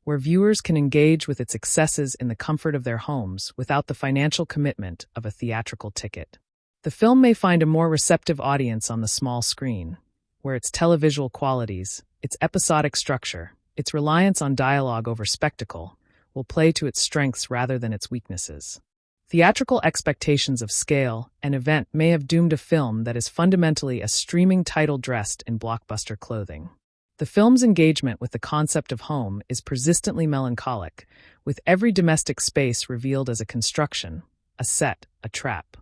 where viewers can engage with its excesses in the comfort of their homes without the financial commitment of a theatrical ticket. The film may find a more receptive audience on the small screen, where its televisual qualities, its episodic structure, its reliance on dialogue over spectacle, will play to its strengths rather than its weaknesses. Theatrical expectations of scale and event may have doomed a film that is fundamentally a streaming title dressed in blockbuster clothing. The film's engagement with the concept of home is persistently melancholic, with every domestic space revealed as a construction, a set, a trap.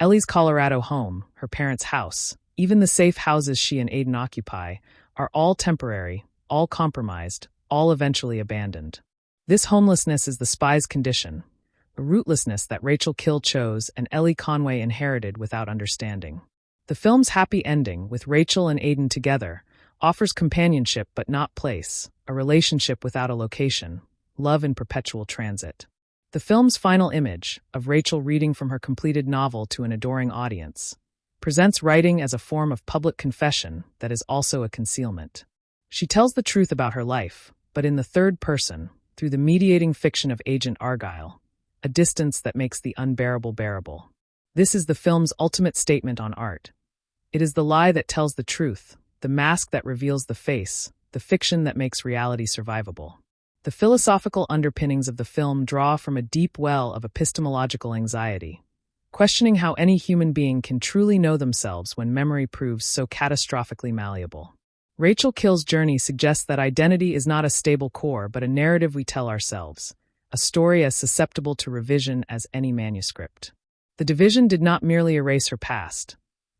Ellie's Colorado home, her parents' house, even the safe houses she and Aiden occupy, are all temporary, all compromised, all eventually abandoned. This homelessness is the spy's condition, a rootlessness that Rachel Kill chose and Ellie Conway inherited without understanding. The film's happy ending, with Rachel and Aiden together, offers companionship but not place, a relationship without a location, love in perpetual transit. The film's final image, of Rachel reading from her completed novel to an adoring audience, presents writing as a form of public confession that is also a concealment. She tells the truth about her life, but in the third person, through the mediating fiction of Agent Argylle, a distance that makes the unbearable bearable. This is the film's ultimate statement on art. It is the lie that tells the truth, the mask that reveals the face, the fiction that makes reality survivable. The philosophical underpinnings of the film draw from a deep well of epistemological anxiety, questioning how any human being can truly know themselves when memory proves so catastrophically malleable. Rachel Kill's journey suggests that identity is not a stable core but a narrative we tell ourselves, a story as susceptible to revision as any manuscript. The division did not merely erase her past.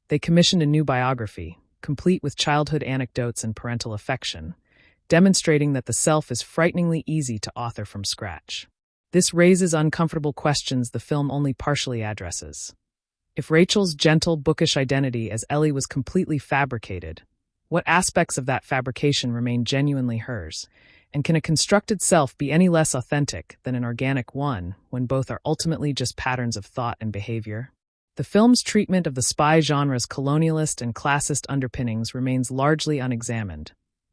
They commissioned a new biography, complete with childhood anecdotes and parental affection, demonstrating that the self is frighteningly easy to author from scratch. This raises uncomfortable questions the film only partially addresses. If Rachel's gentle, bookish identity as Ellie was completely fabricated, what aspects of that fabrication remain genuinely hers? And can a constructed self be any less authentic than an organic one when both are ultimately just patterns of thought and behavior? The film's treatment of the spy genre's colonialist and classist underpinnings remains largely unexamined,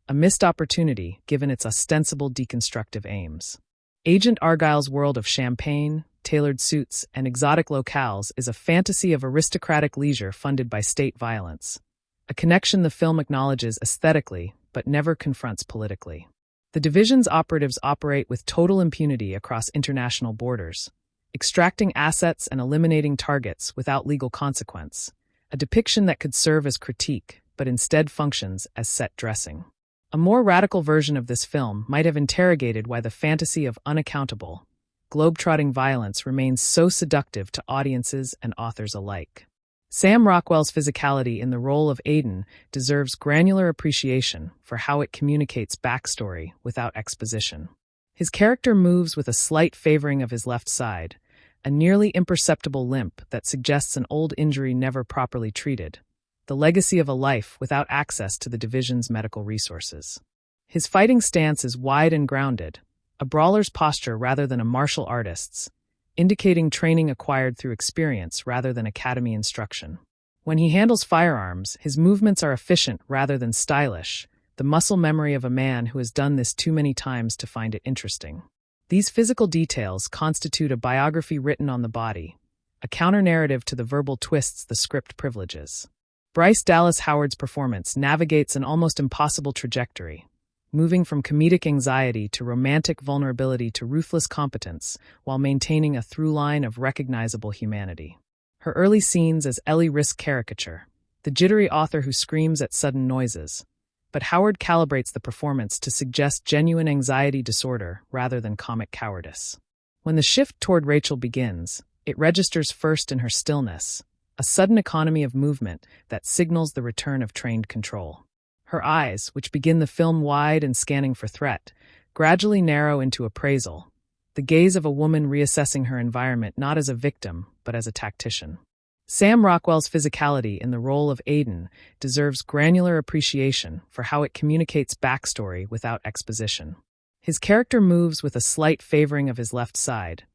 a missed opportunity given its ostensible deconstructive aims. Agent Argylle's world of champagne, tailored suits, and exotic locales is a fantasy of aristocratic leisure funded by state violence, a connection the film acknowledges aesthetically but never confronts politically. The division's operatives operate with total impunity across international borders, extracting assets and eliminating targets without legal consequence, a depiction that could serve as critique but instead functions as set dressing. A more radical version of this film might have interrogated why the fantasy of unaccountable, globe-trotting violence remains so seductive to audiences and authors alike. Sam Rockwell's physicality in the role of Aiden deserves granular appreciation for how it communicates backstory without exposition. His character moves with a slight favoring of his left side, a nearly imperceptible limp that suggests an old injury never properly treated, the legacy of a life without access to the division's medical resources. His fighting stance is wide and grounded, a brawler's posture rather than a martial artist's, indicating training acquired through experience rather than academy instruction. When he handles firearms, his movements are efficient rather than stylish, the muscle memory of a man who has done this too many times to find it interesting. These physical details constitute a biography written on the body, a counter-narrative to the verbal twists the script privileges. Bryce Dallas Howard's performance navigates an almost impossible trajectory, moving from comedic anxiety to romantic vulnerability to ruthless competence while maintaining a through line of recognizable humanity. Her early scenes as Ellie risk caricature, the jittery author who screams at sudden noises, but Howard calibrates the performance to suggest genuine anxiety disorder rather than comic cowardice. When the shift toward Rachel begins, it registers first in her stillness, a sudden economy of movement that signals the return of trained control. Her eyes, which begin the film wide and scanning for threat, gradually narrow into appraisal, the gaze of a woman reassessing her environment not as a victim, but as a tactician. Sam Rockwell's physicality in the role of Aiden deserves granular appreciation for how it communicates backstory without exposition. His character moves with a slight favoring of his left side,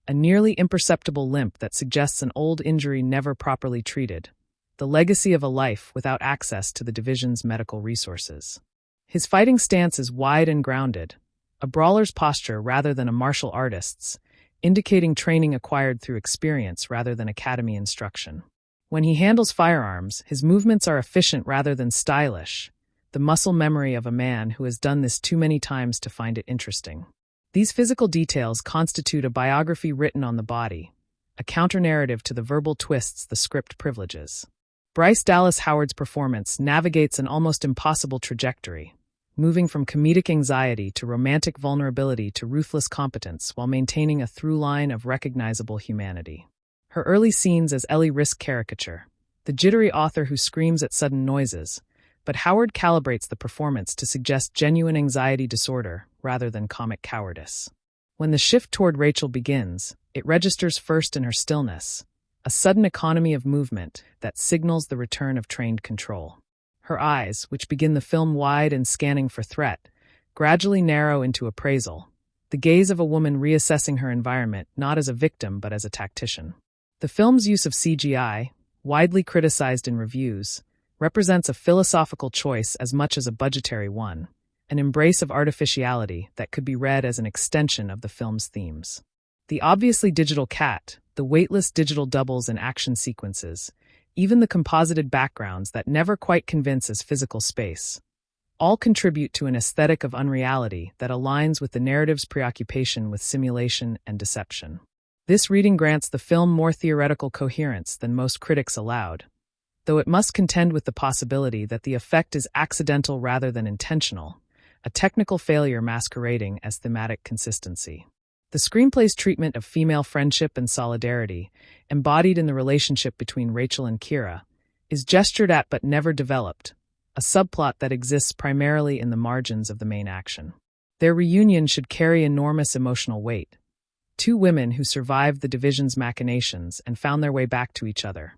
a nearly imperceptible limp that suggests an old injury never properly treated, the legacy of a life without access to the division's medical resources. His fighting stance is wide and grounded, a brawler's posture rather than a martial artist's, indicating training acquired through experience rather than academy instruction. When he handles firearms, his movements are efficient rather than stylish, the muscle memory of a man who has done this too many times to find it interesting. These physical details constitute a biography written on the body, a counter-narrative to the verbal twists the script privileges. Bryce Dallas Howard's performance navigates an almost impossible trajectory, moving from comedic anxiety to romantic vulnerability to ruthless competence while maintaining a through line of recognizable humanity. Her early scenes as Ellie risk caricature, the jittery author who screams at sudden noises, but Howard calibrates the performance to suggest genuine anxiety disorder rather than comic cowardice. When the shift toward Rachel begins, it registers first in her stillness, a sudden economy of movement that signals the return of trained control. Her eyes, which begin the film wide and scanning for threat, gradually narrow into appraisal, the gaze of a woman reassessing her environment not as a victim but as a tactician. The film's use of CGI, widely criticized in reviews, represents a philosophical choice as much as a budgetary one, an embrace of artificiality that could be read as an extension of the film's themes. The obviously digital cat, the weightless digital doubles in action sequences, even the composited backgrounds that never quite convince as physical space, all contribute to an aesthetic of unreality that aligns with the narrative's preoccupation with simulation and deception. This reading grants the film more theoretical coherence than most critics allowed, though it must contend with the possibility that the effect is accidental rather than intentional, a technical failure masquerading as thematic consistency. The screenplay's treatment of female friendship and solidarity, embodied in the relationship between Rachel and Kira, is gestured at but never developed, a subplot that exists primarily in the margins of the main action. Their reunion should carry enormous emotional weight. Two women who survived the division's machinations and found their way back to each other,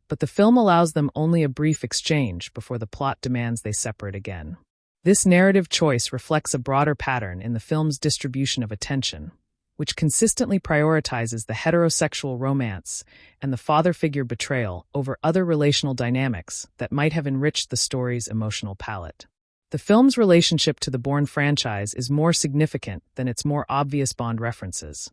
but the film allows them only a brief exchange before the plot demands they separate again. This narrative choice reflects a broader pattern in the film's distribution of attention, which consistently prioritizes the heterosexual romance and the father figure betrayal over other relational dynamics that might have enriched the story's emotional palette. The film's relationship to the Bourne franchise is more significant than its more obvious Bond references,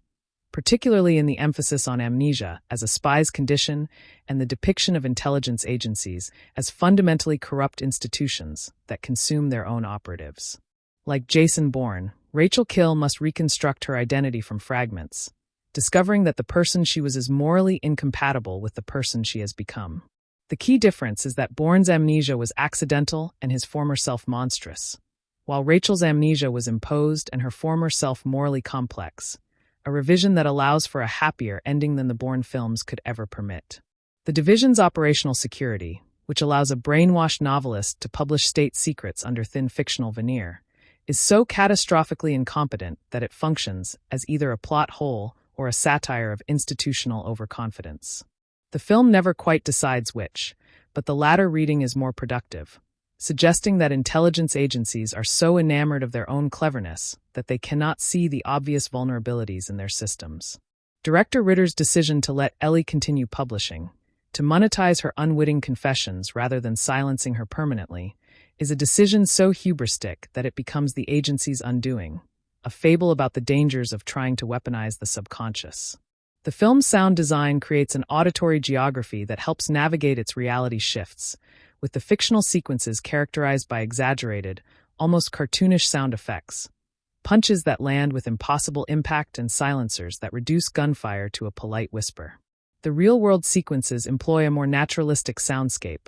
particularly in the emphasis on amnesia as a spy's condition and the depiction of intelligence agencies as fundamentally corrupt institutions that consume their own operatives. Like Jason Bourne, Rachel Kill must reconstruct her identity from fragments, discovering that the person she was is morally incompatible with the person she has become. The key difference is that Bourne's amnesia was accidental and his former self monstrous, while Rachel's amnesia was imposed and her former self morally complex, a revision that allows for a happier ending than the Bourne films could ever permit. The division's operational security, which allows a brainwashed novelist to publish state secrets under thin fictional veneer, is so catastrophically incompetent that it functions as either a plot hole or a satire of institutional overconfidence. The film never quite decides which, but the latter reading is more productive, suggesting that intelligence agencies are so enamored of their own cleverness that they cannot see the obvious vulnerabilities in their systems. Director Ritter's decision to let Ellie continue publishing, to monetize her unwitting confessions rather than silencing her permanently, is a decision so hubristic that it becomes the agency's undoing, a fable about the dangers of trying to weaponize the subconscious. The film's sound design creates an auditory geography that helps navigate its reality shifts, with the fictional sequences characterized by exaggerated, almost cartoonish sound effects, punches that land with impossible impact and silencers that reduce gunfire to a polite whisper. The real-world sequences employ a more naturalistic soundscape,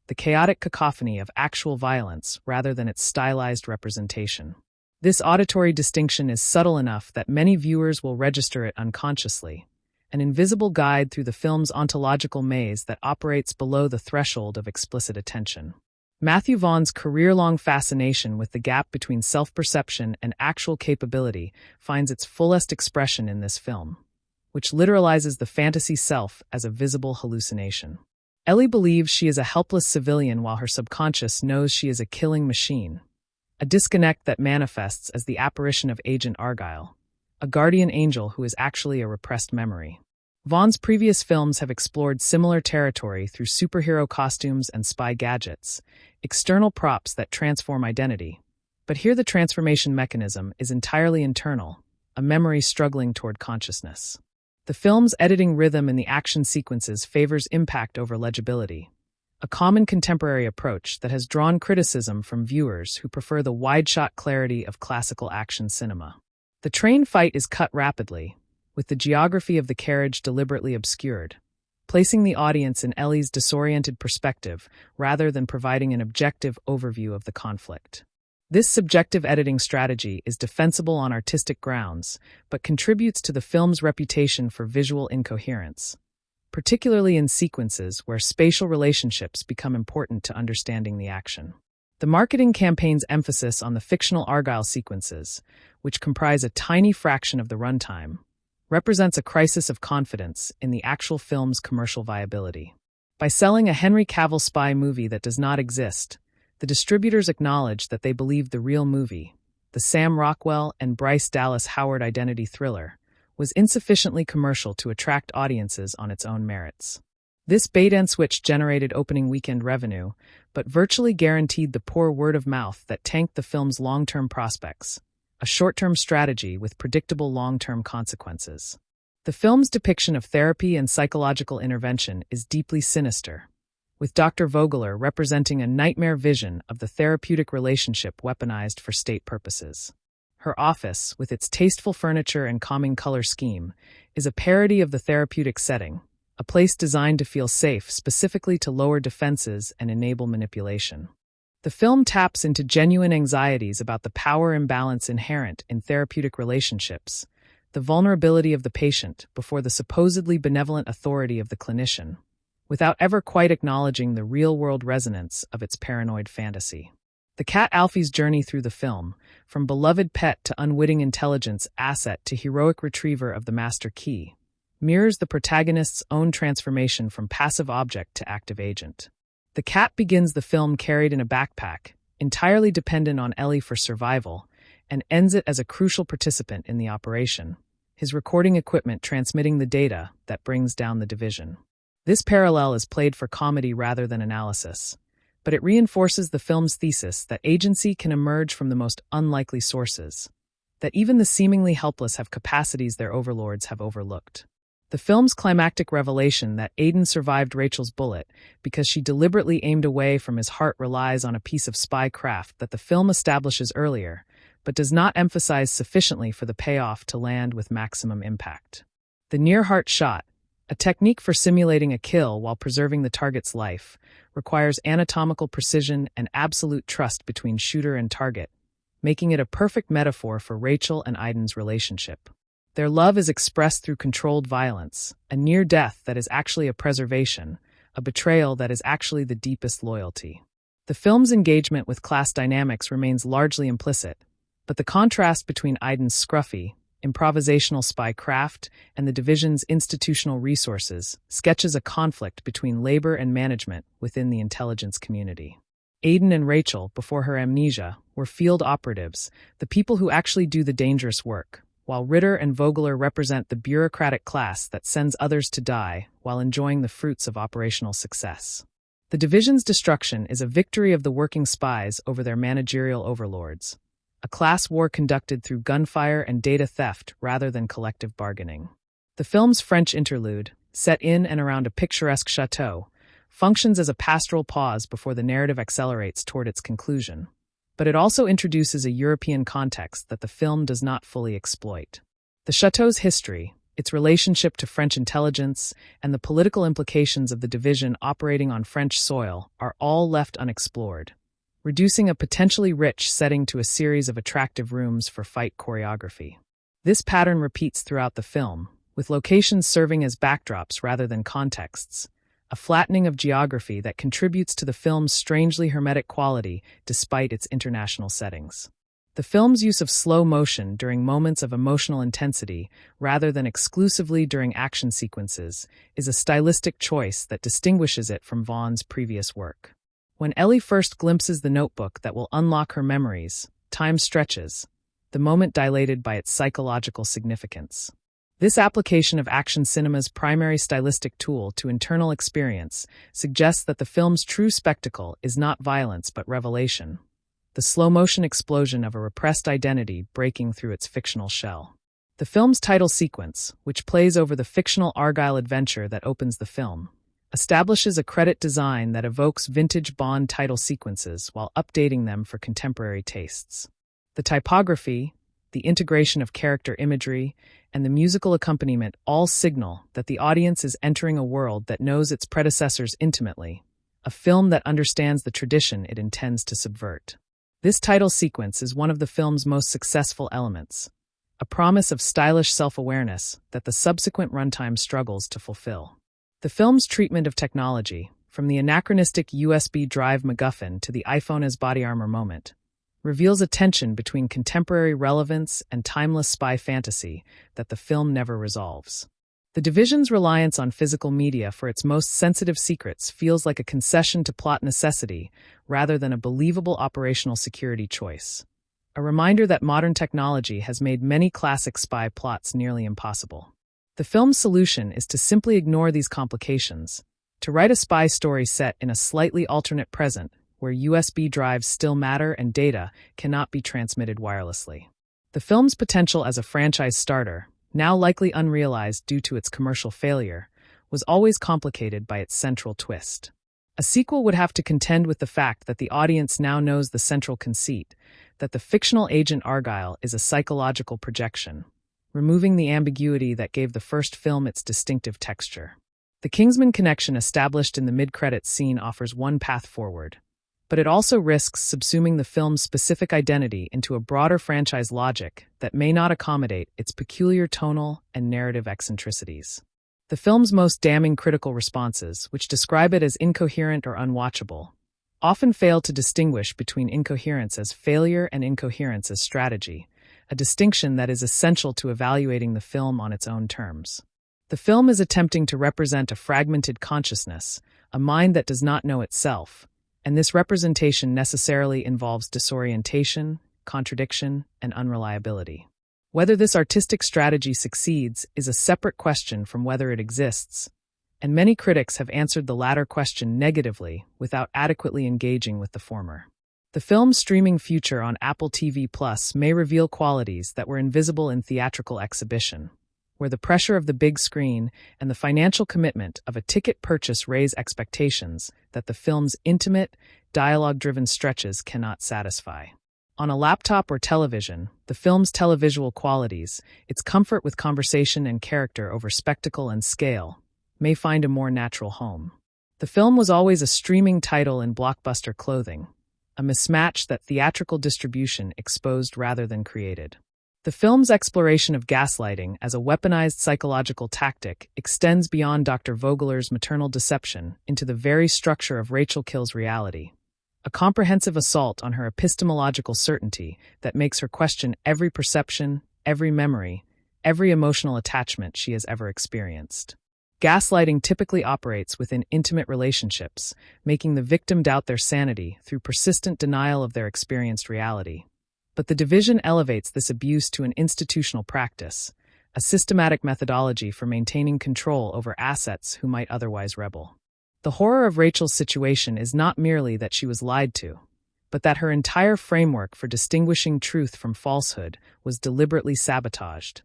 the chaotic cacophony of actual violence rather than its stylized representation. This auditory distinction is subtle enough that many viewers will register it unconsciously, an invisible guide through the film's ontological maze that operates below the threshold of explicit attention. Matthew Vaughn's career-long fascination with the gap between self-perception and actual capability finds its fullest expression in this film, which literalizes the fantasy self as a visible hallucination. Ellie believes she is a helpless civilian while her subconscious knows she is a killing machine, a disconnect that manifests as the apparition of Agent Argylle, a guardian angel who is actually a repressed memory. Vaughn's previous films have explored similar territory through superhero costumes and spy gadgets, external props that transform identity. But here the transformation mechanism is entirely internal, a memory struggling toward consciousness. The film's editing rhythm in the action sequences favors impact over legibility, a common contemporary approach that has drawn criticism from viewers who prefer the wide-shot clarity of classical action cinema. The train fight is cut rapidly, with the geography of the carriage deliberately obscured, placing the audience in Ellie's disoriented perspective rather than providing an objective overview of the conflict. This subjective editing strategy is defensible on artistic grounds, but contributes to the film's reputation for visual incoherence, particularly in sequences where spatial relationships become important to understanding the action. The marketing campaign's emphasis on the fictional Argylle sequences, which comprise a tiny fraction of the runtime, represents a crisis of confidence in the actual film's commercial viability. By selling a Henry Cavill spy movie that does not exist, the distributors acknowledge that they believed the real movie, the Sam Rockwell and Bryce Dallas Howard identity thriller, was insufficiently commercial to attract audiences on its own merits. This bait-and-switch generated opening weekend revenue, but virtually guaranteed the poor word of mouth that tanked the film's long-term prospects, a short-term strategy with predictable long-term consequences. The film's depiction of therapy and psychological intervention is deeply sinister, with Dr. Vogler representing a nightmare vision of the therapeutic relationship weaponized for state purposes. Her office, with its tasteful furniture and calming color scheme, is a parody of the therapeutic setting, a place designed to feel safe specifically to lower defenses and enable manipulation. The film taps into genuine anxieties about the power imbalance inherent in therapeutic relationships, the vulnerability of the patient before the supposedly benevolent authority of the clinician, without ever quite acknowledging the real-world resonance of its paranoid fantasy. The cat Alfie's journey through the film, from beloved pet to unwitting intelligence asset to heroic retriever of the master key, mirrors the protagonist's own transformation from passive object to active agent. The cat begins the film carried in a backpack, entirely dependent on Ellie for survival, and ends it as a crucial participant in the operation, his recording equipment transmitting the data that brings down the division. This parallel is played for comedy rather than analysis, but it reinforces the film's thesis that agency can emerge from the most unlikely sources, that even the seemingly helpless have capacities their overlords have overlooked. The film's climactic revelation that Aiden survived Rachel's bullet because she deliberately aimed away from his heart relies on a piece of spy craft that the film establishes earlier, but does not emphasize sufficiently for the payoff to land with maximum impact. The near-heart shot, a technique for simulating a kill while preserving the target's life, requires anatomical precision and absolute trust between shooter and target, making it a perfect metaphor for Rachel and Aiden's relationship. Their love is expressed through controlled violence, a near death that is actually a preservation, a betrayal that is actually the deepest loyalty. The film's engagement with class dynamics remains largely implicit, but the contrast between Aiden's scruffy, improvisational spy craft and the division's institutional resources sketches a conflict between labor and management within the intelligence community. Aiden and Rachel, before her amnesia, were field operatives, the people who actually do the dangerous work, while Ritter and Vogler represent the bureaucratic class that sends others to die while enjoying the fruits of operational success. The division's destruction is a victory of the working spies over their managerial overlords, a class war conducted through gunfire and data theft rather than collective bargaining. The film's French interlude, set in and around a picturesque chateau, functions as a pastoral pause before the narrative accelerates toward its conclusion, but it also introduces a European context that the film does not fully exploit. The chateau's history, its relationship to French intelligence, and the political implications of the division operating on French soil are all left unexplored, reducing a potentially rich setting to a series of attractive rooms for fight choreography. This pattern repeats throughout the film, with locations serving as backdrops rather than contexts, a flattening of geography that contributes to the film's strangely hermetic quality despite its international settings. The film's use of slow motion during moments of emotional intensity, rather than exclusively during action sequences, is a stylistic choice that distinguishes it from Vaughn's previous work. When Ellie first glimpses the notebook that will unlock her memories, time stretches, the moment dilated by its psychological significance. This application of action cinema's primary stylistic tool to internal experience suggests that the film's true spectacle is not violence but revelation, the slow-motion explosion of a repressed identity breaking through its fictional shell. The film's title sequence, which plays over the fictional Argylle adventure that opens the film, establishes a credit design that evokes vintage Bond title sequences while updating them for contemporary tastes. The typography, the integration of character imagery, and the musical accompaniment all signal that the audience is entering a world that knows its predecessors intimately, a film that understands the tradition it intends to subvert. This title sequence is one of the film's most successful elements, a promise of stylish self-awareness that the subsequent runtime struggles to fulfill. The film's treatment of technology, from the anachronistic USB drive MacGuffin to the iPhone as body armor moment, reveals a tension between contemporary relevance and timeless spy fantasy that the film never resolves. The division's reliance on physical media for its most sensitive secrets feels like a concession to plot necessity rather than a believable operational security choice. A reminder that modern technology has made many classic spy plots nearly impossible. The film's solution is to simply ignore these complications, to write a spy story set in a slightly alternate present where USB drives still matter and data cannot be transmitted wirelessly. The film's potential as a franchise starter, now likely unrealized due to its commercial failure, was always complicated by its central twist. A sequel would have to contend with the fact that the audience now knows the central conceit, that the fictional agent Argylle is a psychological projection, removing the ambiguity that gave the first film its distinctive texture. The Kingsman connection established in the mid-credits scene offers one path forward, but it also risks subsuming the film's specific identity into a broader franchise logic that may not accommodate its peculiar tonal and narrative eccentricities. The film's most damning critical responses, which describe it as incoherent or unwatchable, often fail to distinguish between incoherence as failure and incoherence as strategy, a distinction that is essential to evaluating the film on its own terms. The film is attempting to represent a fragmented consciousness, a mind that does not know itself, and this representation necessarily involves disorientation, contradiction, and unreliability. Whether this artistic strategy succeeds is a separate question from whether it exists, and many critics have answered the latter question negatively without adequately engaging with the former. The film's streaming future on Apple TV Plus may reveal qualities that were invisible in theatrical exhibition, where the pressure of the big screen and the financial commitment of a ticket purchase raise expectations that the film's intimate, dialogue-driven stretches cannot satisfy. On a laptop or television, the film's televisual qualities, its comfort with conversation and character over spectacle and scale, may find a more natural home. The film was always a streaming title in blockbuster clothing, a mismatch that theatrical distribution exposed rather than created. The film's exploration of gaslighting as a weaponized psychological tactic extends beyond Dr. Vogler's maternal deception into the very structure of Rachel Kill's reality, a comprehensive assault on her epistemological certainty that makes her question every perception, every memory, every emotional attachment she has ever experienced. Gaslighting typically operates within intimate relationships, making the victim doubt their sanity through persistent denial of their experienced reality. But the division elevates this abuse to an institutional practice, a systematic methodology for maintaining control over assets who might otherwise rebel. The horror of Rachel's situation is not merely that she was lied to, but that her entire framework for distinguishing truth from falsehood was deliberately sabotaged,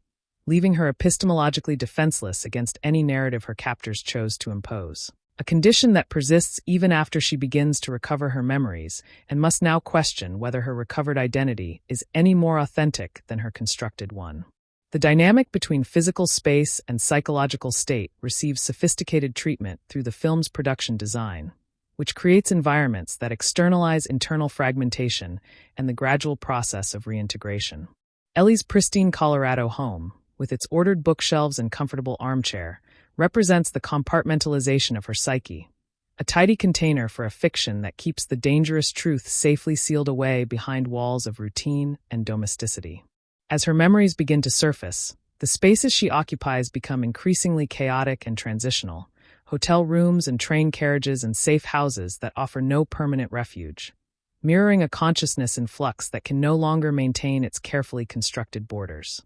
leaving her epistemologically defenseless against any narrative her captors chose to impose. A condition that persists even after she begins to recover her memories and must now question whether her recovered identity is any more authentic than her constructed one. The dynamic between physical space and psychological state receives sophisticated treatment through the film's production design, which creates environments that externalize internal fragmentation and the gradual process of reintegration. Ellie's pristine Colorado home, with its ordered bookshelves and comfortable armchair, represents the compartmentalization of her psyche, a tidy container for a fiction that keeps the dangerous truth safely sealed away behind walls of routine and domesticity. As her memories begin to surface, the spaces she occupies become increasingly chaotic and transitional, hotel rooms and train carriages and safe houses that offer no permanent refuge, mirroring a consciousness in flux that can no longer maintain its carefully constructed borders.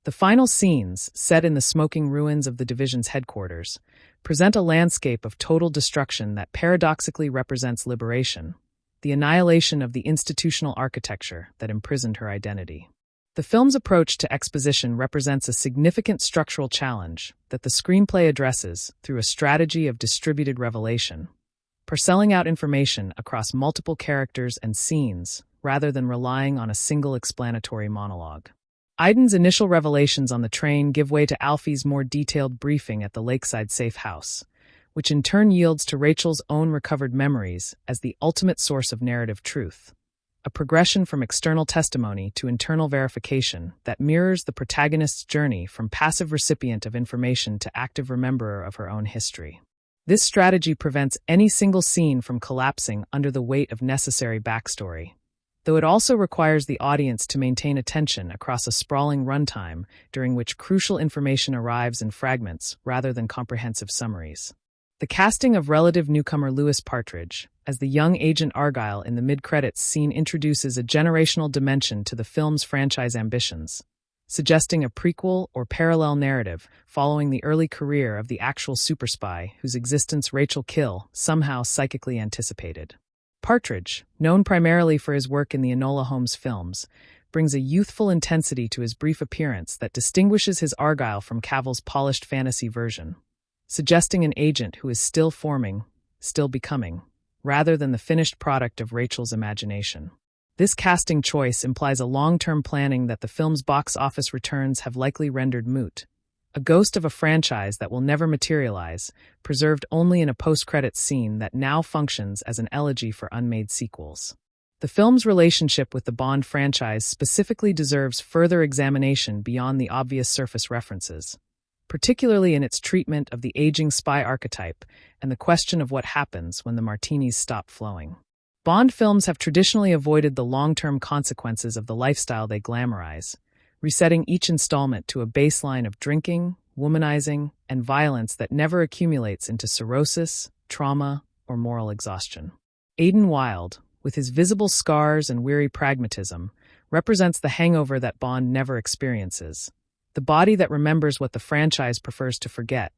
The final scenes, set in the smoking ruins of the division's headquarters, present a landscape of total destruction that paradoxically represents liberation, the annihilation of the institutional architecture that imprisoned her identity. The film's approach to exposition represents a significant structural challenge that the screenplay addresses through a strategy of distributed revelation, parcelling out information across multiple characters and scenes rather than relying on a single explanatory monologue. Aiden's initial revelations on the train give way to Alfie's more detailed briefing at the lakeside safe house, which in turn yields to Rachel's own recovered memories as the ultimate source of narrative truth, a progression from external testimony to internal verification that mirrors the protagonist's journey from passive recipient of information to active rememberer of her own history. This strategy prevents any single scene from collapsing under the weight of necessary backstory, though it also requires the audience to maintain attention across a sprawling runtime during which crucial information arrives in fragments rather than comprehensive summaries. The casting of relative newcomer Louis Partridge as the young Agent Argylle in the mid-credits scene introduces a generational dimension to the film's franchise ambitions, suggesting a prequel or parallel narrative following the early career of the actual super spy whose existence Rachel Kill somehow psychically anticipated. Partridge, known primarily for his work in the Enola Holmes films, brings a youthful intensity to his brief appearance that distinguishes his Argylle from Cavill's polished fantasy version, suggesting an agent who is still forming, still becoming, rather than the finished product of Rachel's imagination. This casting choice implies a long-term planning that the film's box office returns have likely rendered moot, a ghost of a franchise that will never materialize, preserved only in a post-credits scene that now functions as an elegy for unmade sequels. The film's relationship with the Bond franchise specifically deserves further examination beyond the obvious surface references, particularly in its treatment of the aging spy archetype and the question of what happens when the martinis stop flowing. Bond films have traditionally avoided the long-term consequences of the lifestyle they glamorize, resetting each installment to a baseline of drinking, womanizing, and violence that never accumulates into cirrhosis, trauma, or moral exhaustion. Aiden Wilde, with his visible scars and weary pragmatism, represents the hangover that Bond never experiences, the body that remembers what the franchise prefers to forget,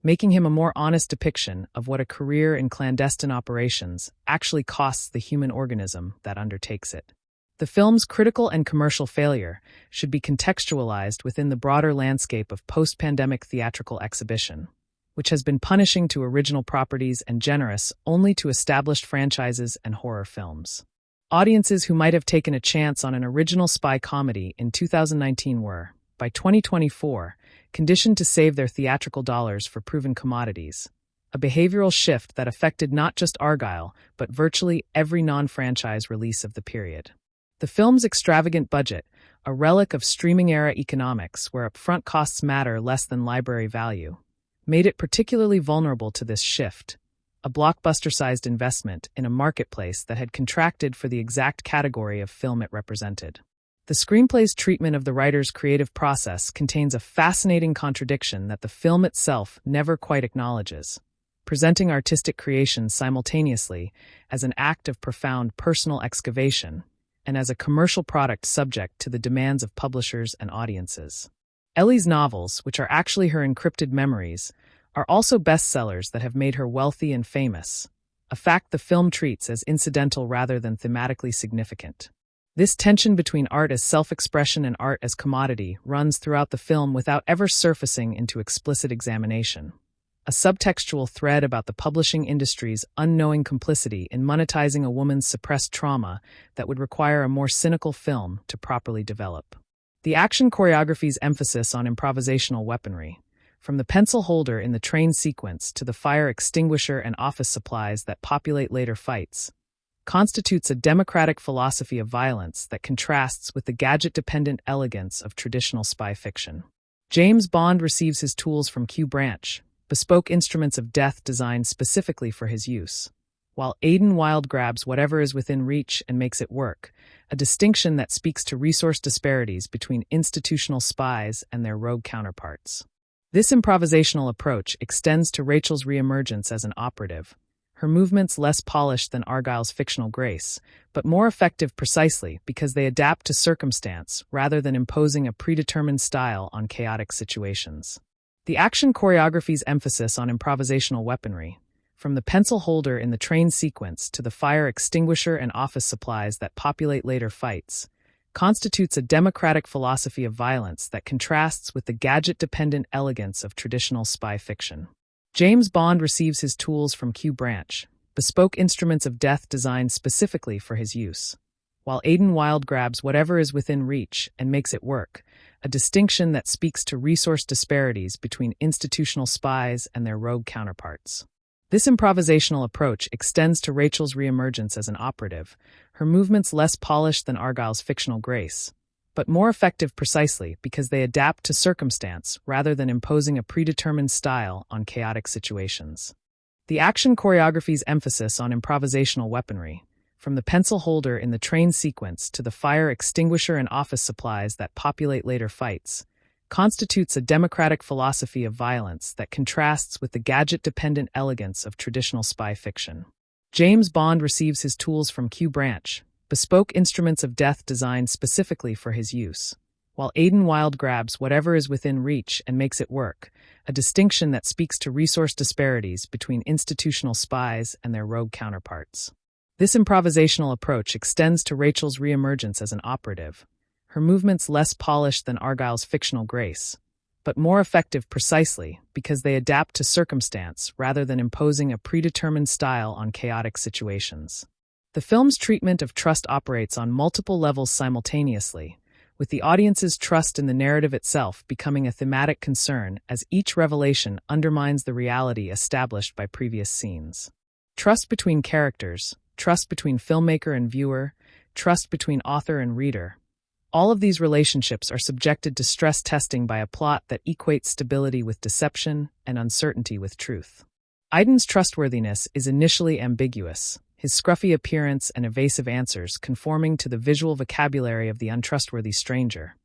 making him a more honest depiction of what a career in clandestine operations actually costs the human organism that undertakes it. The film's critical and commercial failure should be contextualized within the broader landscape of post-pandemic theatrical exhibition, which has been punishing to original properties and generous only to established franchises and horror films. Audiences who might have taken a chance on an original spy comedy in 2019 were, by 2024, conditioned to save their theatrical dollars for proven commodities, a behavioral shift that affected not just Argylle, but virtually every non-franchise release of the period. The film's extravagant budget, a relic of streaming-era economics where upfront costs matter less than library value, made it particularly vulnerable to this shift, a blockbuster-sized investment in a marketplace that had contracted for the exact category of film it represented. The screenplay's treatment of the writer's creative process contains a fascinating contradiction that the film itself never quite acknowledges, presenting artistic creation simultaneously as an act of profound personal excavation and as a commercial product subject to the demands of publishers and audiences. Ellie's novels, which are actually her encrypted memories, are also bestsellers that have made her wealthy and famous, a fact the film treats as incidental rather than thematically significant. This tension between art as self-expression and art as commodity runs throughout the film without ever surfacing into explicit examination, a subtextual thread about the publishing industry's unknowing complicity in monetizing a woman's suppressed trauma that would require a more cynical film to properly develop. The action choreography's emphasis on improvisational weaponry, from the pencil holder in the train sequence to the fire extinguisher and office supplies that populate later fights, constitutes a democratic philosophy of violence that contrasts with the gadget-dependent elegance of traditional spy fiction. James Bond receives his tools from Q Branch, bespoke instruments of death designed specifically for his use, while Aiden Wilde grabs whatever is within reach and makes it work, a distinction that speaks to resource disparities between institutional spies and their rogue counterparts. This improvisational approach extends to Rachel's reemergence as an operative, her movements less polished than Argylle's fictional grace, but more effective precisely because they adapt to circumstance rather than imposing a predetermined style on chaotic situations. The action choreography's emphasis on improvisational weaponry, from the pencil holder in the train sequence to the fire extinguisher and office supplies that populate later fights, constitutes a democratic philosophy of violence that contrasts with the gadget-dependent elegance of traditional spy fiction. James Bond receives his tools from Q Branch, bespoke instruments of death designed specifically for his use, while Aiden Wilde grabs whatever is within reach and makes it work, a distinction that speaks to resource disparities between institutional spies and their rogue counterparts. This improvisational approach extends to Rachel's reemergence as an operative, her movements less polished than Argyle's fictional grace, but more effective precisely because they adapt to circumstance rather than imposing a predetermined style on chaotic situations. The action choreography's emphasis on improvisational weaponry, from the pencil holder in the train sequence to the fire extinguisher and office supplies that populate later fights, constitutes a democratic philosophy of violence that contrasts with the gadget-dependent elegance of traditional spy fiction. James Bond receives his tools from Q Branch, bespoke instruments of death designed specifically for his use, while Aiden Wilde grabs whatever is within reach and makes it work, a distinction that speaks to resource disparities between institutional spies and their rogue counterparts. This improvisational approach extends to Rachel's reemergence as an operative, her movements less polished than Argyle's fictional grace, but more effective precisely because they adapt to circumstance rather than imposing a predetermined style on chaotic situations. The film's treatment of trust operates on multiple levels simultaneously, with the audience's trust in the narrative itself becoming a thematic concern as each revelation undermines the reality established by previous scenes. Trust between characters, trust between filmmaker and viewer, trust between author and reader. All of these relationships are subjected to stress testing by a plot that equates stability with deception and uncertainty with truth. Aiden's trustworthiness is initially ambiguous, his scruffy appearance and evasive answers conforming to the visual vocabulary of the untrustworthy stranger.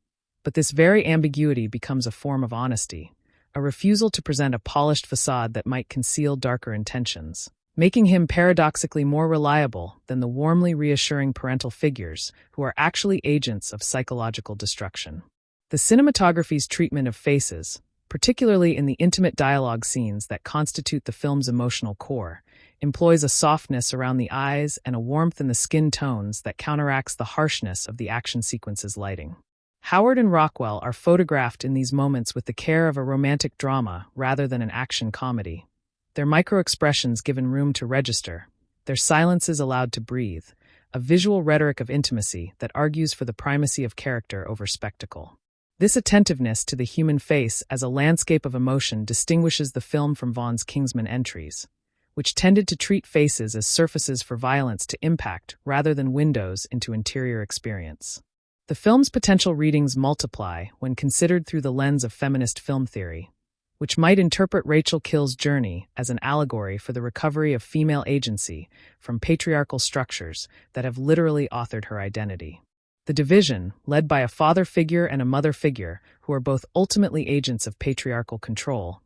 But this very ambiguity becomes a form of honesty, a refusal to present a polished facade that might conceal darker intentions, making him paradoxically more reliable than the warmly reassuring parental figures who are actually agents of psychological destruction. The cinematography's treatment of faces, particularly in the intimate dialogue scenes that constitute the film's emotional core, employs a softness around the eyes and a warmth in the skin tones that counteracts the harshness of the action sequence's lighting. Howard and Rockwell are photographed in these moments with the care of a romantic drama rather than an action comedy. Their micro-expressions given room to register, their silences allowed to breathe, a visual rhetoric of intimacy that argues for the primacy of character over spectacle. This attentiveness to the human face as a landscape of emotion distinguishes the film from Vaughn's Kingsman entries, which tended to treat faces as surfaces for violence to impact rather than windows into interior experience. The film's potential readings multiply when considered through the lens of feminist film theory, which might interpret Rachel Kill's journey as an allegory for the recovery of female agency from patriarchal structures that have literally authored her identity. The division, led by a father figure and a mother figure who are both ultimately agents of patriarchal control,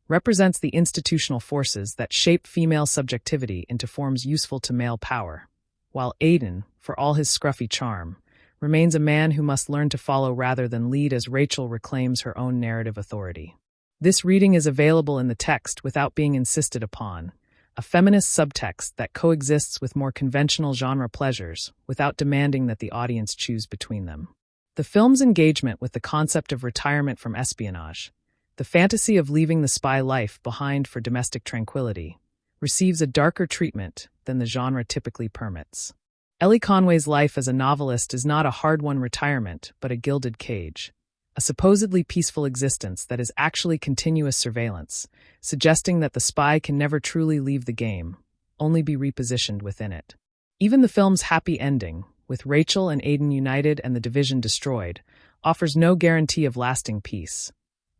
represents the institutional forces that shape female subjectivity into forms useful to male power, while Aiden, for all his scruffy charm, remains a man who must learn to follow rather than lead as Rachel reclaims her own narrative authority. This reading is available in the text without being insisted upon, a feminist subtext that coexists with more conventional genre pleasures without demanding that the audience choose between them. The film's engagement with the concept of retirement from espionage, the fantasy of leaving the spy life behind for domestic tranquility, receives a darker treatment than the genre typically permits. Ellie Conway's life as a novelist is not a hard-won retirement, but a gilded cage, a supposedly peaceful existence that is actually continuous surveillance, suggesting that the spy can never truly leave the game, only be repositioned within it. Even the film's happy ending, with Rachel and Aiden united and the division destroyed, offers no guarantee of lasting peace,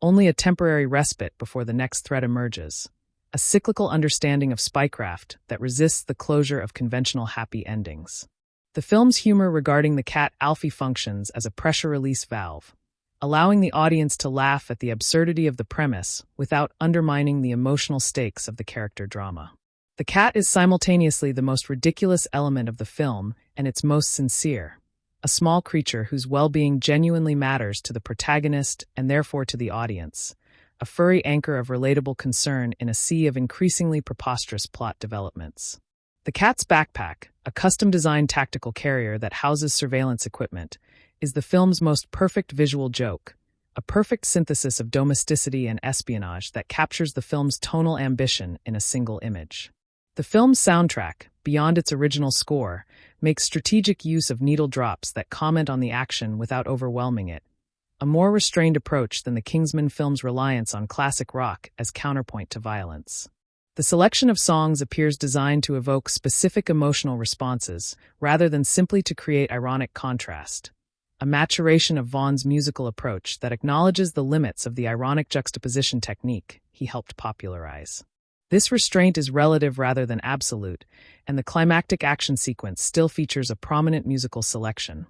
only a temporary respite before the next threat emerges, a cyclical understanding of spycraft that resists the closure of conventional happy endings. The film's humor regarding the cat Alfie functions as a pressure release valve, allowing the audience to laugh at the absurdity of the premise without undermining the emotional stakes of the character drama. The cat is simultaneously the most ridiculous element of the film and its most sincere, a small creature whose well-being genuinely matters to the protagonist and therefore to the audience, a furry anchor of relatable concern in a sea of increasingly preposterous plot developments. The cat's backpack, a custom-designed tactical carrier that houses surveillance equipment, is the film's most perfect visual joke, a perfect synthesis of domesticity and espionage that captures the film's tonal ambition in a single image. The film's soundtrack, beyond its original score, makes strategic use of needle drops that comment on the action without overwhelming it, a more restrained approach than the Kingsman film's reliance on classic rock as counterpoint to violence. The selection of songs appears designed to evoke specific emotional responses, rather than simply to create ironic contrast, a maturation of Vaughn's musical approach that acknowledges the limits of the ironic juxtaposition technique he helped popularize. This restraint is relative rather than absolute, and the climactic action sequence still features a prominent musical selection.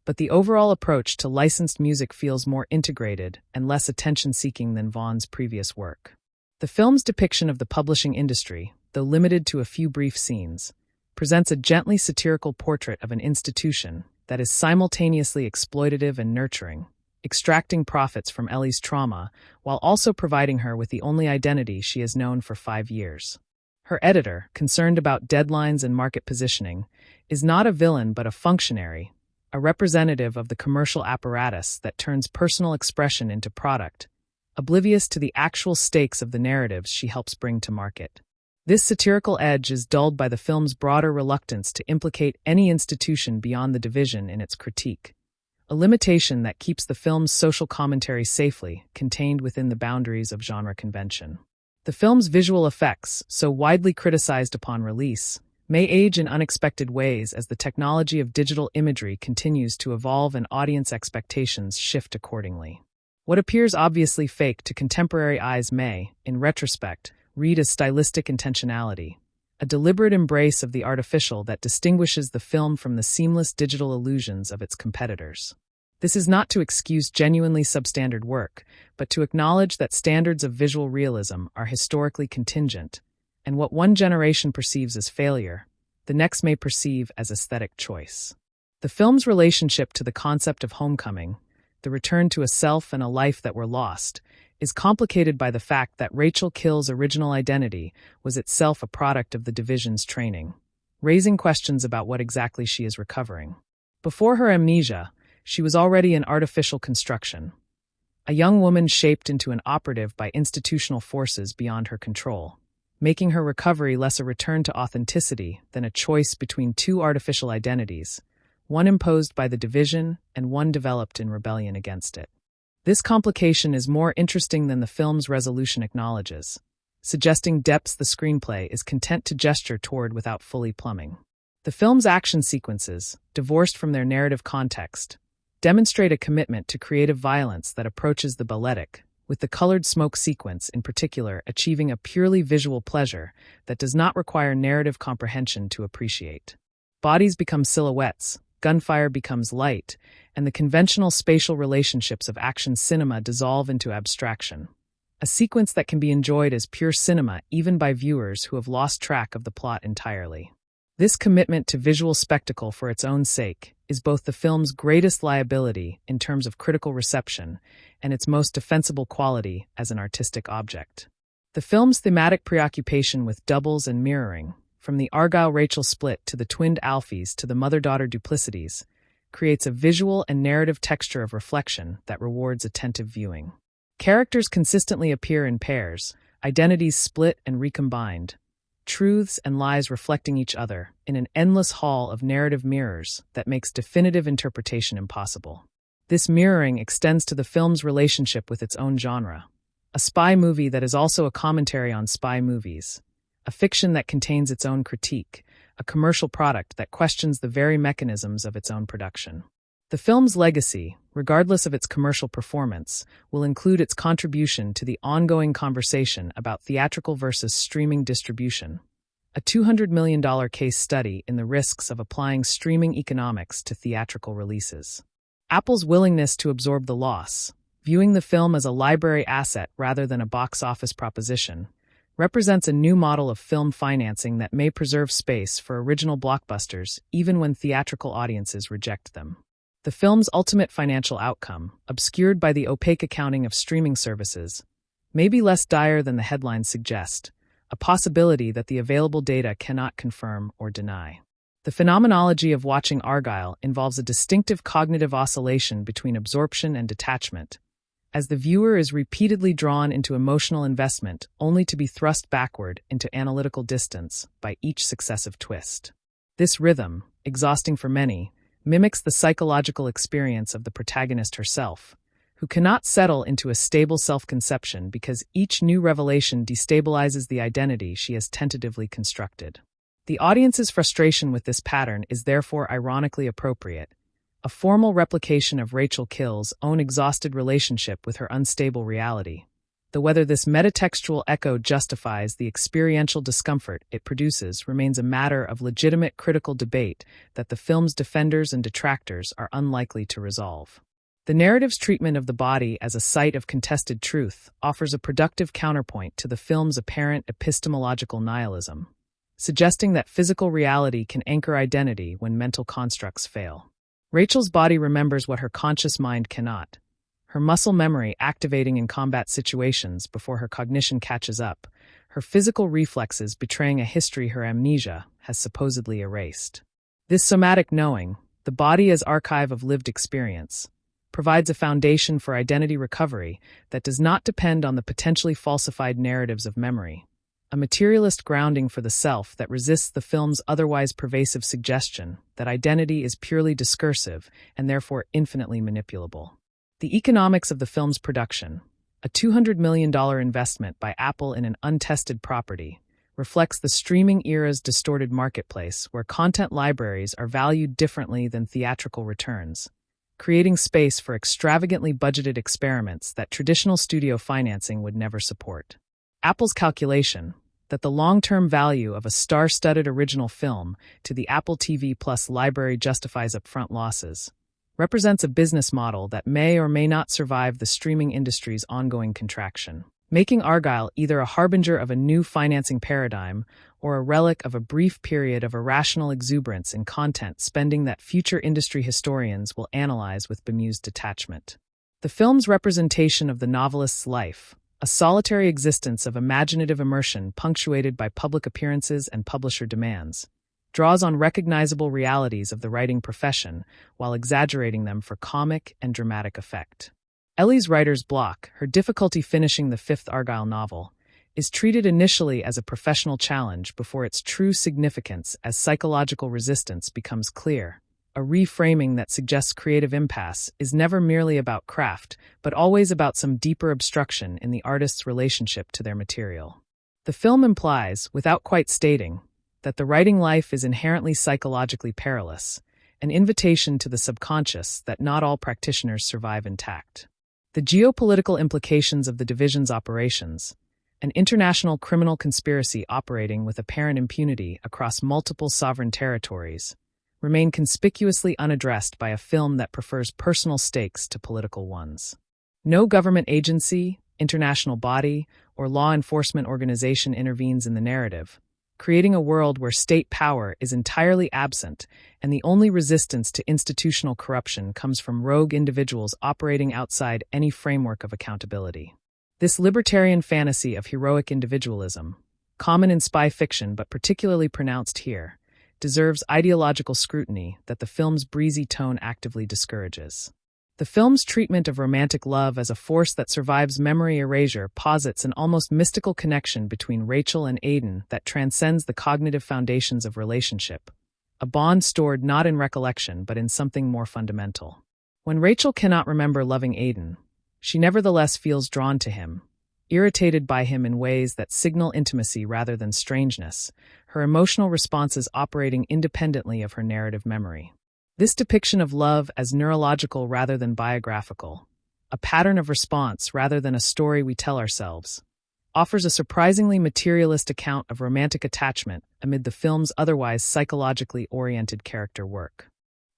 But the overall approach to licensed music feels more integrated and less attention-seeking than Vaughn's previous work. The film's depiction of the publishing industry, though limited to a few brief scenes, presents a gently satirical portrait of an institution that is simultaneously exploitative and nurturing, extracting profits from Ellie's trauma while also providing her with the only identity she has known for 5 years. Her editor, concerned about deadlines and market positioning, is not a villain but a functionary, a representative of the commercial apparatus that turns personal expression into product, oblivious to the actual stakes of the narratives she helps bring to market. This satirical edge is dulled by the film's broader reluctance to implicate any institution beyond the division in its critique, a limitation that keeps the film's social commentary safely contained within the boundaries of genre convention. The film's visual effects, so widely criticized upon release, may age in unexpected ways as the technology of digital imagery continues to evolve and audience expectations shift accordingly. What appears obviously fake to contemporary eyes may, in retrospect, read as stylistic intentionality, a deliberate embrace of the artificial that distinguishes the film from the seamless digital illusions of its competitors. This is not to excuse genuinely substandard work, but to acknowledge that standards of visual realism are historically contingent, and what one generation perceives as failure, the next may perceive as aesthetic choice. The film's relationship to the concept of homecoming, the return to a self and a life that were lost, is complicated by the fact that Rachel Kill's original identity was itself a product of the division's training, raising questions about what exactly she is recovering. Before her amnesia, she was already an artificial construction, a young woman shaped into an operative by institutional forces beyond her control, making her recovery less a return to authenticity than a choice between two artificial identities, one imposed by the division and one developed in rebellion against it. This complication is more interesting than the film's resolution acknowledges, suggesting depths the screenplay is content to gesture toward without fully plumbing. The film's action sequences, divorced from their narrative context, demonstrate a commitment to creative violence that approaches the balletic, with the colored smoke sequence in particular achieving a purely visual pleasure that does not require narrative comprehension to appreciate. Bodies become silhouettes, gunfire becomes light, and the conventional spatial relationships of action cinema dissolve into abstraction, a sequence that can be enjoyed as pure cinema even by viewers who have lost track of the plot entirely. This commitment to visual spectacle for its own sake is both the film's greatest liability in terms of critical reception and its most defensible quality as an artistic object. The film's thematic preoccupation with doubles and mirroring, from the Argylle-Rachel split to the twinned Alfies to the mother-daughter duplicities, creates a visual and narrative texture of reflection that rewards attentive viewing. Characters consistently appear in pairs, identities split and recombined, truths and lies reflecting each other in an endless hall of narrative mirrors that makes definitive interpretation impossible. This mirroring extends to the film's relationship with its own genre, a spy movie that is also a commentary on spy movies, a fiction that contains its own critique, a commercial product that questions the very mechanisms of its own production. The film's legacy, regardless of its commercial performance, will include its contribution to the ongoing conversation about theatrical versus streaming distribution, a $200 million case study in the risks of applying streaming economics to theatrical releases. Apple's willingness to absorb the loss, viewing the film as a library asset rather than a box office proposition, represents a new model of film financing that may preserve space for original blockbusters even when theatrical audiences reject them. The film's ultimate financial outcome, obscured by the opaque accounting of streaming services, may be less dire than the headlines suggest, a possibility that the available data cannot confirm or deny. The phenomenology of watching Argylle involves a distinctive cognitive oscillation between absorption and detachment, as the viewer is repeatedly drawn into emotional investment only to be thrust backward into analytical distance by each successive twist. This rhythm, exhausting for many, mimics the psychological experience of the protagonist herself, who cannot settle into a stable self-conception because each new revelation destabilizes the identity she has tentatively constructed. The audience's frustration with this pattern is therefore ironically appropriate, a formal replication of Rachel Kill's own exhausted relationship with her unstable reality, though whether this metatextual echo justifies the experiential discomfort it produces remains a matter of legitimate critical debate that the film's defenders and detractors are unlikely to resolve. The narrative's treatment of the body as a site of contested truth offers a productive counterpoint to the film's apparent epistemological nihilism, suggesting that physical reality can anchor identity when mental constructs fail. Rachel's body remembers what her conscious mind cannot, her muscle memory activating in combat situations before her cognition catches up, her physical reflexes betraying a history her amnesia has supposedly erased. This somatic knowing, the body as archive of lived experience, provides a foundation for identity recovery that does not depend on the potentially falsified narratives of memory, a materialist grounding for the self that resists the film's otherwise pervasive suggestion that identity is purely discursive and therefore infinitely manipulable. The economics of the film's production, a $200 million investment by Apple in an untested property, reflects the streaming era's distorted marketplace where content libraries are valued differently than theatrical returns, creating space for extravagantly budgeted experiments that traditional studio financing would never support. Apple's calculation that the long-term value of a star-studded original film to the Apple TV Plus library justifies upfront losses represents a business model that may or may not survive the streaming industry's ongoing contraction, making Argylle either a harbinger of a new financing paradigm or a relic of a brief period of irrational exuberance in content spending that future industry historians will analyze with bemused detachment. The film's representation of the novelist's life, a solitary existence of imaginative immersion punctuated by public appearances and publisher demands, draws on recognizable realities of the writing profession while exaggerating them for comic and dramatic effect. Ellie's writer's block, her difficulty finishing the fifth Argylle novel, is treated initially as a professional challenge before its true significance as psychological resistance becomes clear. A reframing that suggests creative impasse is never merely about craft, but always about some deeper obstruction in the artist's relationship to their material. The film implies, without quite stating, that the writing life is inherently psychologically perilous, an invitation to the subconscious that not all practitioners survive intact. The geopolitical implications of the division's operations, an international criminal conspiracy operating with apparent impunity across multiple sovereign territories, remain conspicuously unaddressed by a film that prefers personal stakes to political ones. No government agency, international body, or law enforcement organization intervenes in the narrative, creating a world where state power is entirely absent and the only resistance to institutional corruption comes from rogue individuals operating outside any framework of accountability. This libertarian fantasy of heroic individualism, common in spy fiction but particularly pronounced here, deserves ideological scrutiny that the film's breezy tone actively discourages. The film's treatment of romantic love as a force that survives memory erasure posits an almost mystical connection between Rachel and Aidan that transcends the cognitive foundations of relationship, a bond stored not in recollection but in something more fundamental. When Rachel cannot remember loving Aidan, she nevertheless feels drawn to him, irritated by him in ways that signal intimacy rather than strangeness, her emotional responses operating independently of her narrative memory. This depiction of love as neurological rather than biographical, a pattern of response rather than a story we tell ourselves, offers a surprisingly materialist account of romantic attachment amid the film's otherwise psychologically oriented character work.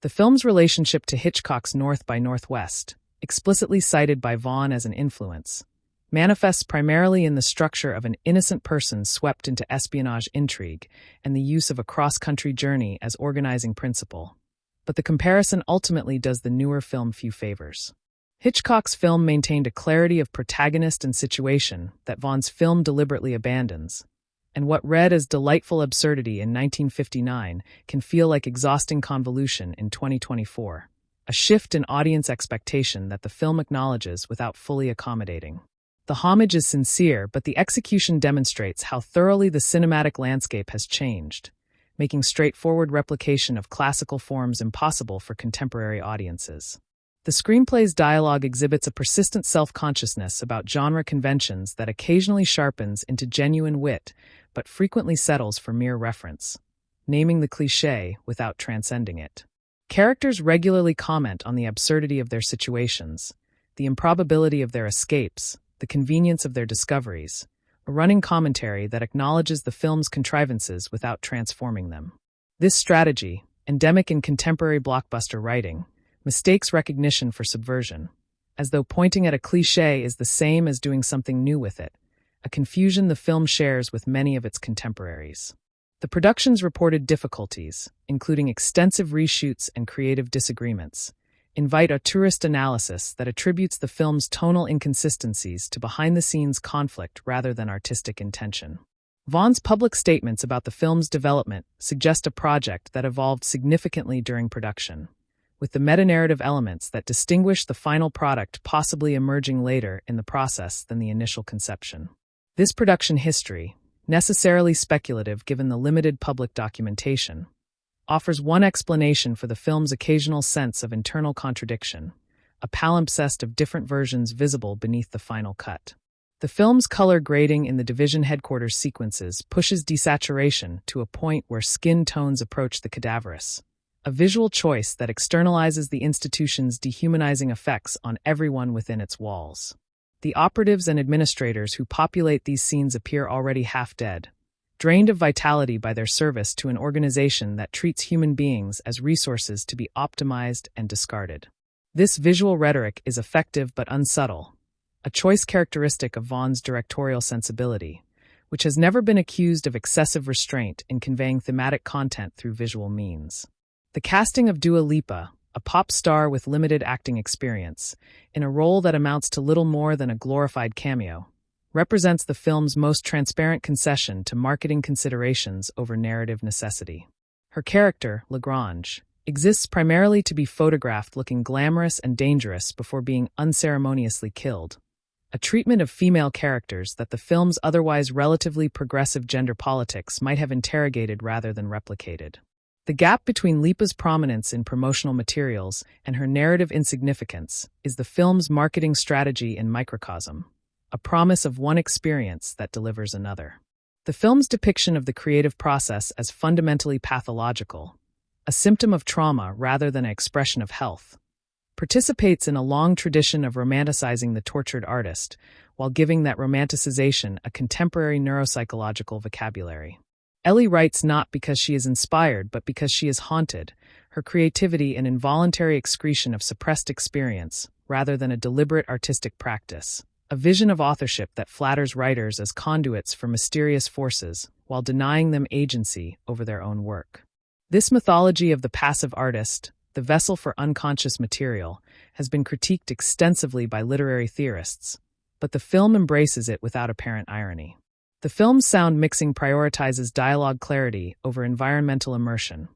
The film's relationship to Hitchcock's North by Northwest, explicitly cited by Vaughn as an influence, manifests primarily in the structure of an innocent person swept into espionage intrigue and the use of a cross-country journey as organizing principle. But the comparison ultimately does the newer film few favors. Hitchcock's film maintained a clarity of protagonist and situation that Vaughn's film deliberately abandons, and what read as delightful absurdity in 1959 can feel like exhausting convolution in 2024, a shift in audience expectation that the film acknowledges without fully accommodating. The homage is sincere, but the execution demonstrates how thoroughly the cinematic landscape has changed, making straightforward replication of classical forms impossible for contemporary audiences. The screenplay's dialogue exhibits a persistent self-consciousness about genre conventions that occasionally sharpens into genuine wit, but frequently settles for mere reference, naming the cliché without transcending it. Characters regularly comment on the absurdity of their situations, the improbability of their escapes, the convenience of their discoveries, a running commentary that acknowledges the film's contrivances without transforming them. This strategy, endemic in contemporary blockbuster writing, mistakes recognition for subversion, as though pointing at a cliché is the same as doing something new with it, a confusion the film shares with many of its contemporaries. The production's reported difficulties, including extensive reshoots and creative disagreements, invite a tourist analysis that attributes the film's tonal inconsistencies to behind-the-scenes conflict rather than artistic intention. Vaughn's public statements about the film's development suggest a project that evolved significantly during production, with the meta-narrative elements that distinguish the final product possibly emerging later in the process than the initial conception. This production history, necessarily speculative given the limited public documentation, offers one explanation for the film's occasional sense of internal contradiction, a palimpsest of different versions visible beneath the final cut. The film's color grading in the division headquarters sequences pushes desaturation to a point where skin tones approach the cadaverous, a visual choice that externalizes the institution's dehumanizing effects on everyone within its walls. The operatives and administrators who populate these scenes appear already half dead, drained of vitality by their service to an organization that treats human beings as resources to be optimized and discarded. This visual rhetoric is effective but unsubtle, a choice characteristic of Vaughn's directorial sensibility, which has never been accused of excessive restraint in conveying thematic content through visual means. The casting of Dua Lipa, a pop star with limited acting experience, in a role that amounts to little more than a glorified cameo, represents the film's most transparent concession to marketing considerations over narrative necessity. Her character, Lagrange, exists primarily to be photographed looking glamorous and dangerous before being unceremoniously killed, a treatment of female characters that the film's otherwise relatively progressive gender politics might have interrogated rather than replicated. The gap between Lipa's prominence in promotional materials and her narrative insignificance is the film's marketing strategy in microcosm, a promise of one experience that delivers another. The film's depiction of the creative process as fundamentally pathological, a symptom of trauma rather than an expression of health, participates in a long tradition of romanticizing the tortured artist while giving that romanticization a contemporary neuropsychological vocabulary. Ellie writes not because she is inspired but because she is haunted, her creativity an involuntary excretion of suppressed experience rather than a deliberate artistic practice. A vision of authorship that flatters writers as conduits for mysterious forces while denying them agency over their own work. This mythology of the passive artist, the vessel for unconscious material, has been critiqued extensively by literary theorists, but the film embraces it without apparent irony. The film's sound mixing prioritizes dialogue clarity over environmental immersion,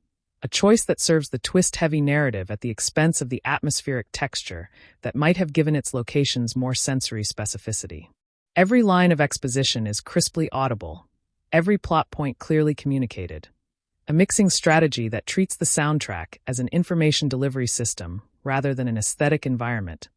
a choice that serves the twist-heavy narrative at the expense of the atmospheric texture that might have given its locations more sensory specificity. Every line of exposition is crisply audible, every plot point clearly communicated, a mixing strategy that treats the soundtrack as an information delivery system rather than an aesthetic environment,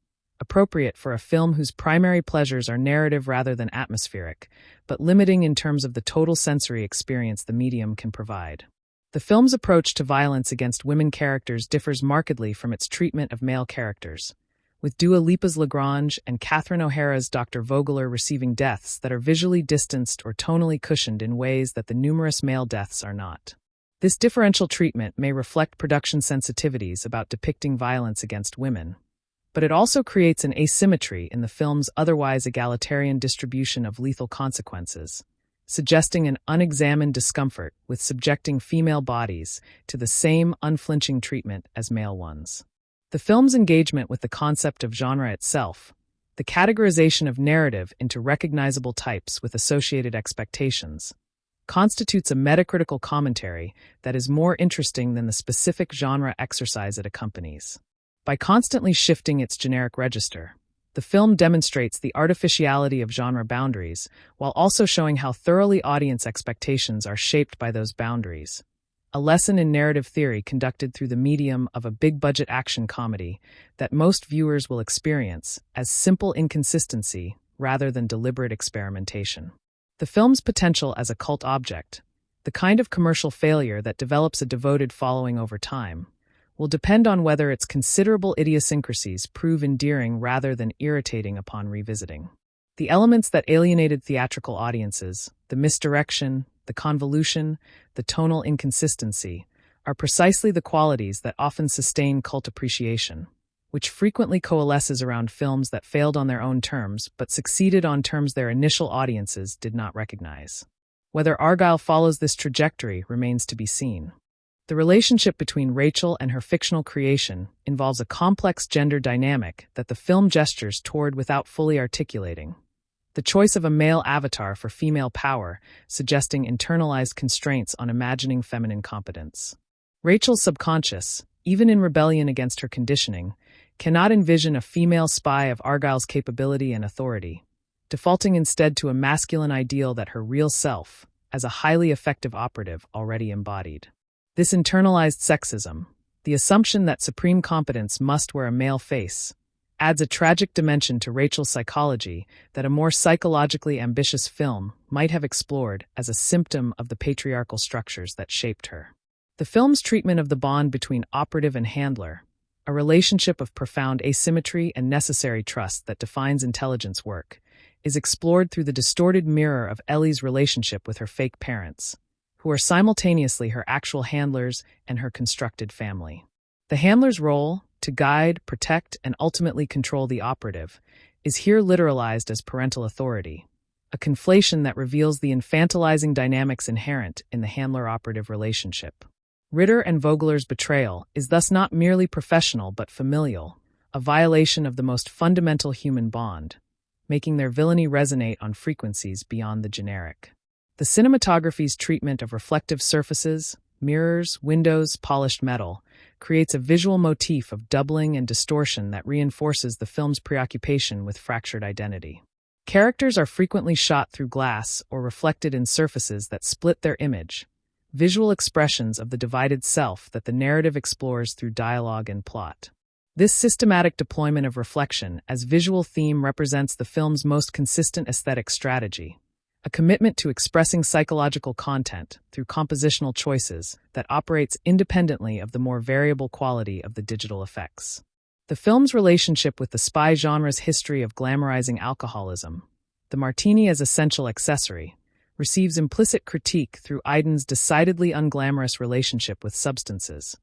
appropriate for a film whose primary pleasures are narrative rather than atmospheric, but limiting in terms of the total sensory experience the medium can provide. The film's approach to violence against women characters differs markedly from its treatment of male characters, with Dua Lipa's Lagrange and Catherine O'Hara's Dr. Vogler receiving deaths that are visually distanced or tonally cushioned in ways that the numerous male deaths are not. This differential treatment may reflect production sensitivities about depicting violence against women, but it also creates an asymmetry in the film's otherwise egalitarian distribution of lethal consequences, suggesting an unexamined discomfort with subjecting female bodies to the same unflinching treatment as male ones. The film's engagement with the concept of genre itself, the categorization of narrative into recognizable types with associated expectations, constitutes a metacritical commentary that is more interesting than the specific genre exercise it accompanies. By constantly shifting its generic register, the film demonstrates the artificiality of genre boundaries while also showing how thoroughly audience expectations are shaped by those boundaries. A lesson in narrative theory conducted through the medium of a big-budget action comedy that most viewers will experience as simple inconsistency rather than deliberate experimentation. The film's potential as a cult object, the kind of commercial failure that develops a devoted following over time, will depend on whether its considerable idiosyncrasies prove endearing rather than irritating upon revisiting. The elements that alienated theatrical audiences, the misdirection, the convolution, the tonal inconsistency, are precisely the qualities that often sustain cult appreciation, which frequently coalesces around films that failed on their own terms but succeeded on terms their initial audiences did not recognize. Whether Argylle follows this trajectory remains to be seen. The relationship between Rachel and her fictional creation involves a complex gender dynamic that the film gestures toward without fully articulating. The choice of a male avatar for female power, suggesting internalized constraints on imagining feminine competence. Rachel's subconscious, even in rebellion against her conditioning, cannot envision a female spy of Argylle's capability and authority, defaulting instead to a masculine ideal that her real self, as a highly effective operative, already embodied. This internalized sexism, the assumption that supreme competence must wear a male face, adds a tragic dimension to Rachel's psychology that a more psychologically ambitious film might have explored as a symptom of the patriarchal structures that shaped her. The film's treatment of the bond between operative and handler, a relationship of profound asymmetry and necessary trust that defines intelligence work, is explored through the distorted mirror of Ellie's relationship with her fake parents, who are simultaneously her actual handlers and her constructed family. The handler's role, to guide, protect, and ultimately control the operative, is here literalized as parental authority, a conflation that reveals the infantilizing dynamics inherent in the handler-operative relationship. Ritter and Vogler's betrayal is thus not merely professional but familial, a violation of the most fundamental human bond, making their villainy resonate on frequencies beyond the generic. The cinematography's treatment of reflective surfaces, mirrors, windows, polished metal, creates a visual motif of doubling and distortion that reinforces the film's preoccupation with fractured identity. Characters are frequently shot through glass or reflected in surfaces that split their image, visual expressions of the divided self that the narrative explores through dialogue and plot. This systematic deployment of reflection as visual theme represents the film's most consistent aesthetic strategy, a commitment to expressing psychological content through compositional choices that operates independently of the more variable quality of the digital effects. The film's relationship with the spy genre's history of glamorizing alcoholism, the martini as essential accessory, receives implicit critique through Iden's decidedly unglamorous relationship with substances,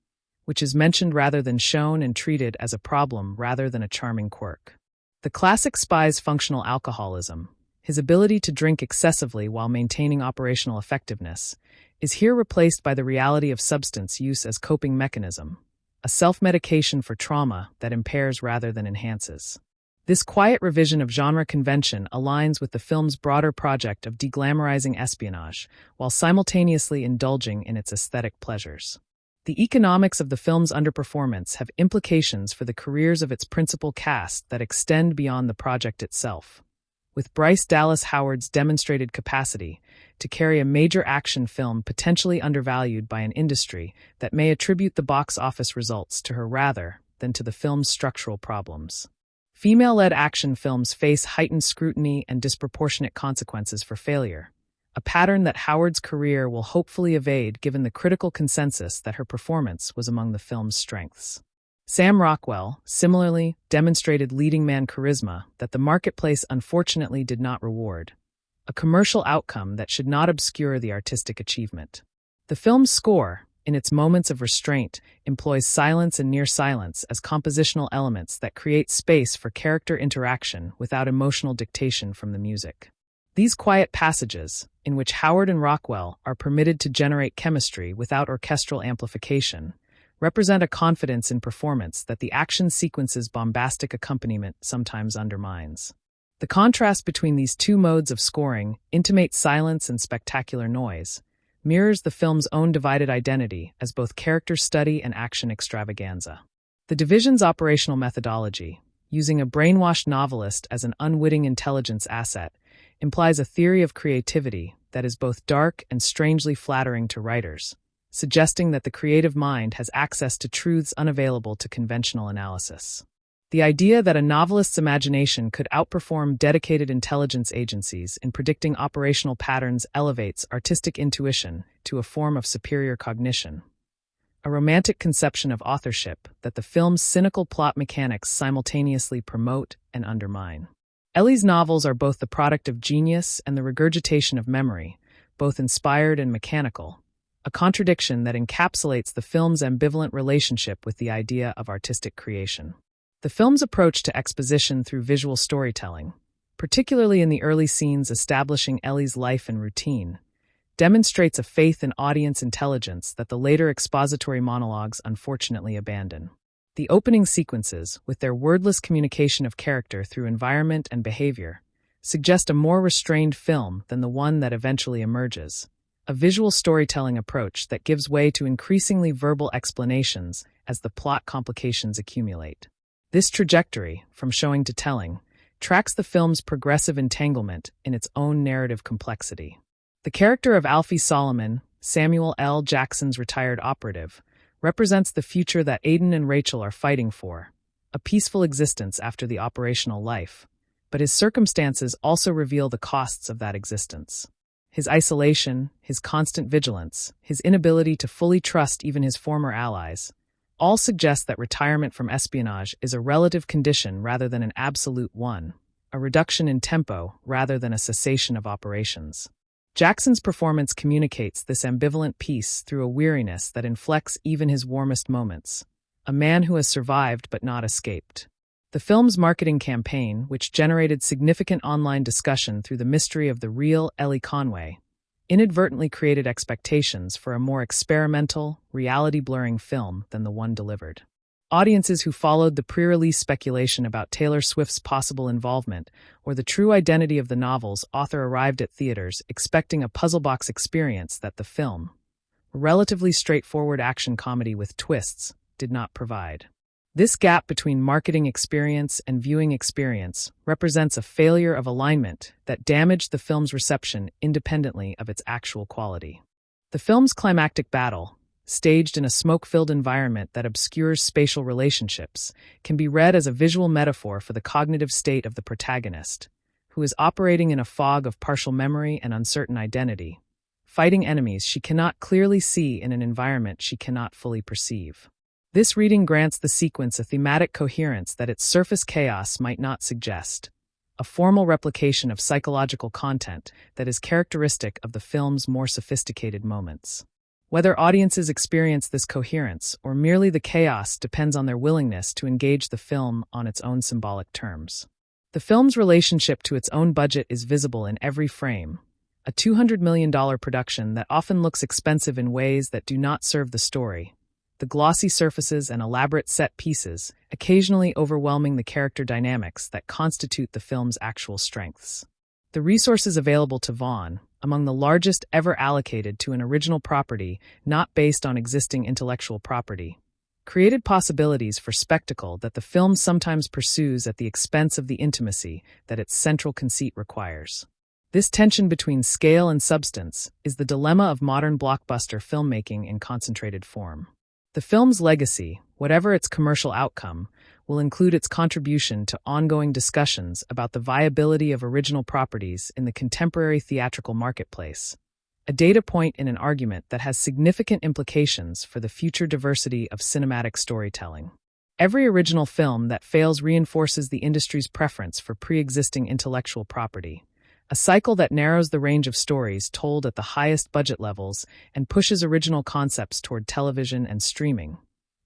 which is mentioned rather than shown and treated as a problem rather than a charming quirk. The classic spy's functional alcoholism, his ability to drink excessively while maintaining operational effectiveness, is here replaced by the reality of substance use as coping mechanism, a self-medication for trauma that impairs rather than enhances. This quiet revision of genre convention aligns with the film's broader project of deglamorizing espionage, while simultaneously indulging in its aesthetic pleasures. The economics of the film's underperformance have implications for the careers of its principal cast that extend beyond the project itself. With Bryce Dallas Howard's demonstrated capacity to carry a major action film potentially undervalued by an industry that may attribute the box office results to her rather than to the film's structural problems. Female-led action films face heightened scrutiny and disproportionate consequences for failure, a pattern that Howard's career will hopefully evade given the critical consensus that her performance was among the film's strengths. Sam Rockwell, similarly, demonstrated leading man charisma that the marketplace unfortunately did not reward, a commercial outcome that should not obscure the artistic achievement. The film's score, in its moments of restraint, employs silence and near silence as compositional elements that create space for character interaction without emotional dictation from the music. These quiet passages, in which Howard and Rockwell are permitted to generate chemistry without orchestral amplification, represent a confidence in performance that the action sequence's bombastic accompaniment sometimes undermines. The contrast between these two modes of scoring, intimate silence and spectacular noise, mirrors the film's own divided identity as both character study and action extravaganza. The division's operational methodology, using a brainwashed novelist as an unwitting intelligence asset, implies a theory of creativity that is both dark and strangely flattering to writers, suggesting that the creative mind has access to truths unavailable to conventional analysis. The idea that a novelist's imagination could outperform dedicated intelligence agencies in predicting operational patterns elevates artistic intuition to a form of superior cognition, a romantic conception of authorship that the film's cynical plot mechanics simultaneously promote and undermine. Ellie's novels are both the product of genius and the regurgitation of memory, both inspired and mechanical, a contradiction that encapsulates the film's ambivalent relationship with the idea of artistic creation. The film's approach to exposition through visual storytelling, particularly in the early scenes establishing Ellie's life and routine, demonstrates a faith in audience intelligence that the later expository monologues unfortunately abandon. The opening sequences, with their wordless communication of character through environment and behavior, suggest a more restrained film than the one that eventually emerges, a visual storytelling approach that gives way to increasingly verbal explanations as the plot complications accumulate. This trajectory, from showing to telling, tracks the film's progressive entanglement in its own narrative complexity. The character of Alfie Solomon, Samuel L. Jackson's retired operative, represents the future that Aiden and Rachel are fighting for, a peaceful existence after the operational life, but his circumstances also reveal the costs of that existence. His isolation, his constant vigilance, his inability to fully trust even his former allies, all suggest that retirement from espionage is a relative condition rather than an absolute one, a reduction in tempo rather than a cessation of operations. Jackson's performance communicates this ambivalent peace through a weariness that inflects even his warmest moments, a man who has survived but not escaped. The film's marketing campaign, which generated significant online discussion through the mystery of the real Ellie Conway, inadvertently created expectations for a more experimental, reality-blurring film than the one delivered. Audiences who followed the pre-release speculation about Taylor Swift's possible involvement or the true identity of the novel's author arrived at theaters expecting a puzzle box experience that the film, a relatively straightforward action comedy with twists, did not provide. This gap between marketing experience and viewing experience represents a failure of alignment that damaged the film's reception independently of its actual quality. The film's climactic battle, staged in a smoke-filled environment that obscures spatial relationships, can be read as a visual metaphor for the cognitive state of the protagonist, who is operating in a fog of partial memory and uncertain identity, fighting enemies she cannot clearly see in an environment she cannot fully perceive. This reading grants the sequence a thematic coherence that its surface chaos might not suggest, a formal replication of psychological content that is characteristic of the film's more sophisticated moments. Whether audiences experience this coherence or merely the chaos depends on their willingness to engage the film on its own symbolic terms. The film's relationship to its own budget is visible in every frame, a $200 million production that often looks expensive in ways that do not serve the story. The glossy surfaces and elaborate set pieces, occasionally overwhelming the character dynamics that constitute the film's actual strengths. The resources available to Vaughn, among the largest ever allocated to an original property not based on existing intellectual property, created possibilities for spectacle that the film sometimes pursues at the expense of the intimacy that its central conceit requires. This tension between scale and substance is the dilemma of modern blockbuster filmmaking in concentrated form. The film's legacy, whatever its commercial outcome, will include its contribution to ongoing discussions about the viability of original properties in the contemporary theatrical marketplace, a data point in an argument that has significant implications for the future diversity of cinematic storytelling. Every original film that fails reinforces the industry's preference for pre-existing intellectual property, a cycle that narrows the range of stories told at the highest budget levels and pushes original concepts toward television and streaming,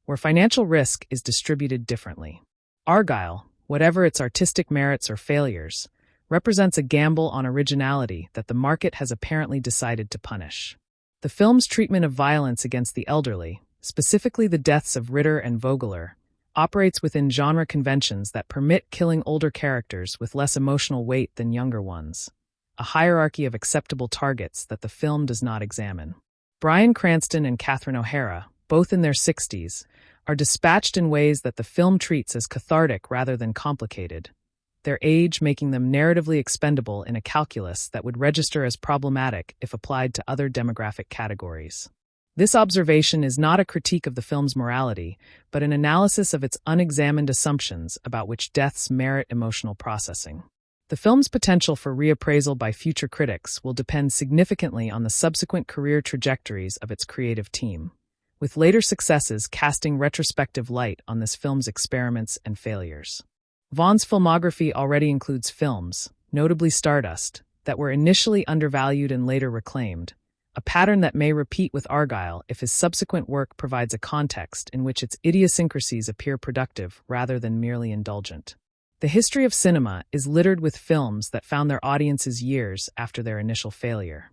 where financial risk is distributed differently. Argylle, whatever its artistic merits or failures, represents a gamble on originality that the market has apparently decided to punish. The film's treatment of violence against the elderly, specifically the deaths of Ritter and Vogler, operates within genre conventions that permit killing older characters with less emotional weight than younger ones, a hierarchy of acceptable targets that the film does not examine. Bryan Cranston and Catherine O'Hara, both in their 60s, are dispatched in ways that the film treats as cathartic rather than complicated, their age making them narratively expendable in a calculus that would register as problematic if applied to other demographic categories. This observation is not a critique of the film's morality, but an analysis of its unexamined assumptions about which deaths merit emotional processing. The film's potential for reappraisal by future critics will depend significantly on the subsequent career trajectories of its creative team, with later successes casting retrospective light on this film's experiments and failures. Vaughn's filmography already includes films, notably Stardust, that were initially undervalued and later reclaimed, a pattern that may repeat with Argylle if his subsequent work provides a context in which its idiosyncrasies appear productive rather than merely indulgent. The history of cinema is littered with films that found their audiences years after their initial failure.